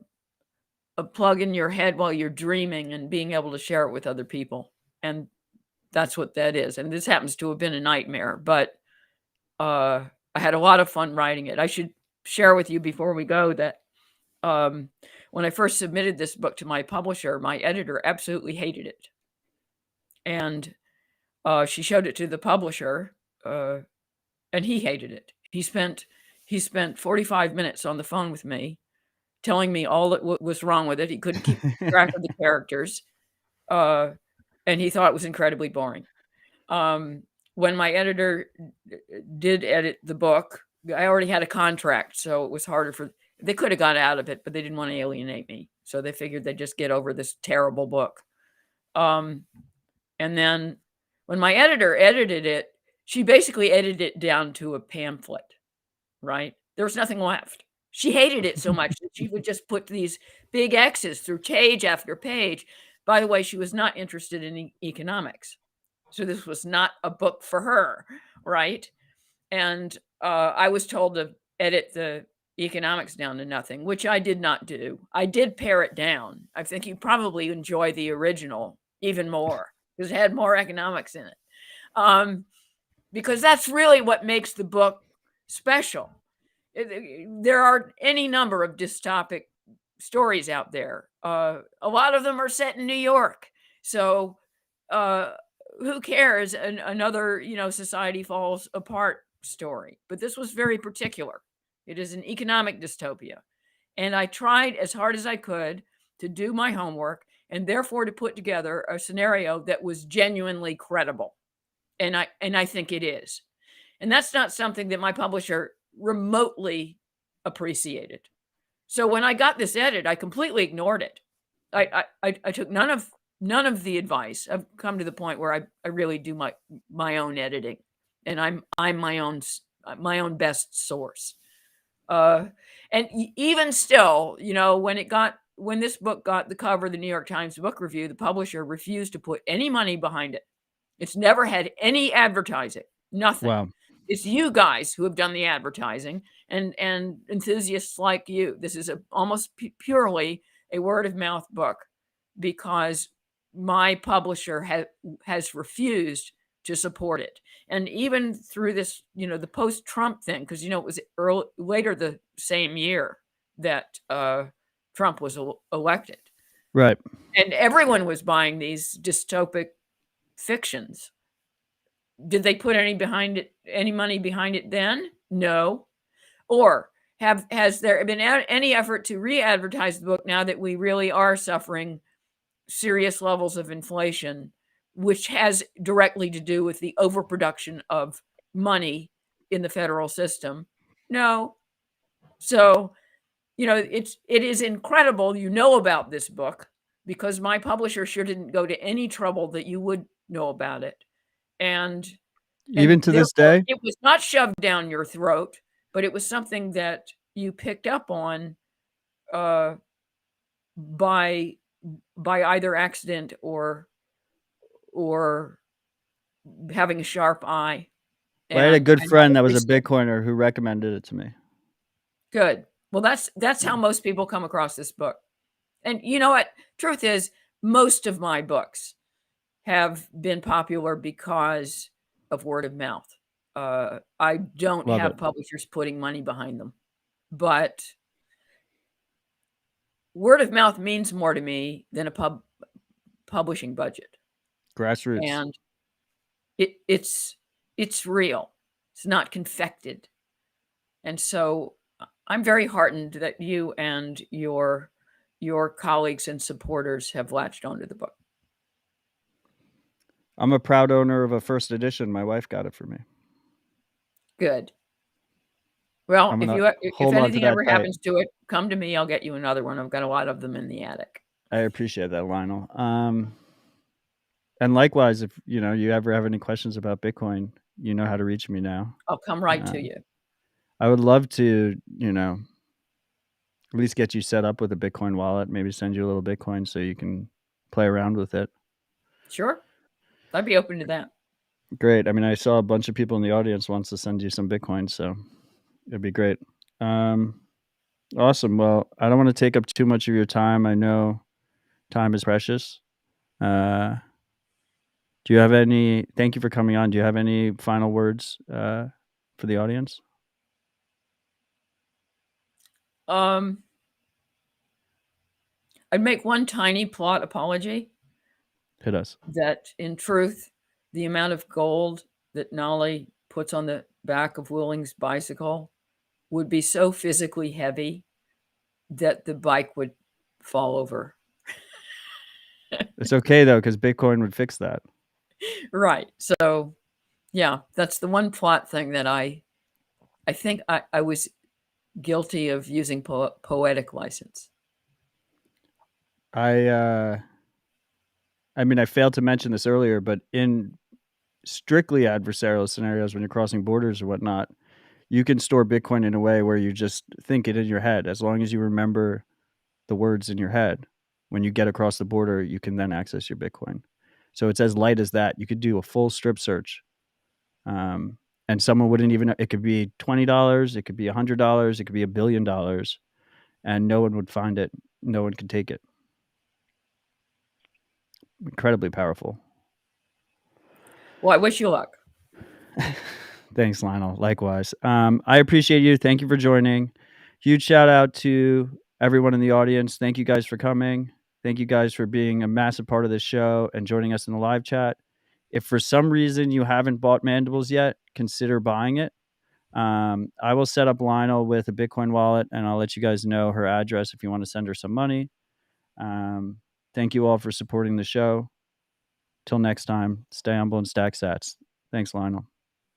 plug in your head while you're dreaming and being able to share it with other people. And that's what that is. And this happens to have been a nightmare, but I had a lot of fun writing it. I should share with you before we go that um, when I first submitted this book to my publisher, my editor absolutely hated it. And she showed it to the publisher, and he hated it. He spent 45 minutes on the phone with me, telling me all that was wrong with it. He couldn't keep track of the characters, and he thought it was incredibly boring. When my editor did edit the book, I already had a contract, so it was harder for. They could have got out of it, but they didn't want to alienate me, so they figured they'd just get over this terrible book. And then when my editor edited it, she basically edited it down to a pamphlet, right? There was nothing left. She hated it so much that she would just put these big X's through page after page. By the way, she was not interested in economics. So this was not a book for her, right? And I was told to edit the economics down to nothing, which I did not do. I did pare it down. I think you probably enjoy the original even more because it had more economics in it. Because that's really what makes the book special. There are any number of dystopic stories out there. A lot of them are set in New York. So who cares? Another, society falls apart story. But this was very particular. It is an economic dystopia. And I tried as hard as I could to do my homework and therefore to put together a scenario that was genuinely credible. And I think it is. And that's not something that my publisher remotely appreciated. So when I got this edit, I completely ignored it. I took none of the advice. I've come to the point where I really do my own editing, and I'm my own best source. And even still, when this book got the cover of the New York Times Book Review, the publisher refused to put any money behind it. It's never had any advertising, nothing. Wow. It's you guys who have done the advertising, and enthusiasts like you. This is almost purely a word of mouth book because my publisher has refused to support it. And even through this, the post-Trump thing, because it was later the same year that Trump was elected, Right. and everyone was buying these dystopic fictions. Did they put any money behind it then? No. Or has there been any effort to re-advertise the book now that we really are suffering serious levels of inflation, which has directly to do with the overproduction of money in the federal system? No. So, it is incredible about this book because my publisher sure didn't go to any trouble that you would know about it. And Even to this therefore, day? it was not shoved down your throat, but it was something that you picked up on, uh, by either accident or having a sharp eye, Well, I had a and good how friend to that was a appreciate it. Bitcoiner who recommended it to me. Good. Well, that's Yeah. how most people come across this book. And you know what? Truth is, most of my books have been popular because of word of mouth. I don't Love it. have publishers putting money behind them, but word of mouth means more to me than a publishing budget, Grassroots. and it's real. It's not confected, and so I'm very heartened that you and your colleagues and supporters have latched onto the book. I'm a proud owner of a first edition. My wife got it for me. Good. Well, I'm if gonna if hold on to anything that ever tight. happens to it, come to me. I'll get you another one. I've got a lot of them in the attic. I appreciate that, Lionel. And likewise, if you ever have any questions about Bitcoin, you know how to reach me now. I'll come right to Um, you. I would love to, at least get you set up with a Bitcoin wallet, maybe send you a little Bitcoin so you can play around with it. Sure. I'd be open to that. Great. I mean, I saw a bunch of people in the audience wants to send you some Bitcoin, so it'd be great. Awesome. Well, I don't want to take up too much of your time. I know time is precious. Do you have any thank you for coming on. Do you have any final words for the audience? Um, I'd make one tiny plot apology Hit us. that in truth, the amount of gold that Nolly puts on the back of Willing's bicycle would be so physically heavy that the bike would fall over. It's okay though, because Bitcoin would fix that. Right. So, yeah, that's the one plot thing that I think I was guilty of using poetic license. I mean, I failed to mention this earlier, but in strictly adversarial scenarios when you're crossing borders or whatnot, you can store Bitcoin in a way where you just think it in your head. As long as you remember the words in your head, when you get across the border, you can then access your Bitcoin. So it's as light as that. You could do a full strip search. And someone wouldn't even know. It could be $20, it could be $100, it could be $1 billion, and no one would find it. No one could take it. Incredibly powerful. Well, I wish you luck. Thanks, Lionel. Likewise. I appreciate you. Thank you for joining. Huge shout out to everyone in the audience. Thank you guys for coming. Thank you guys for being a massive part of this show and joining us in the live chat. If for some reason you haven't bought Mandibles yet, consider buying it. I will set up Lionel with a Bitcoin wallet, and I'll let you guys know her address if you want to send her some money. Thank you all for supporting the show. Till next time, stay humble and stack sats. Thanks, Lionel.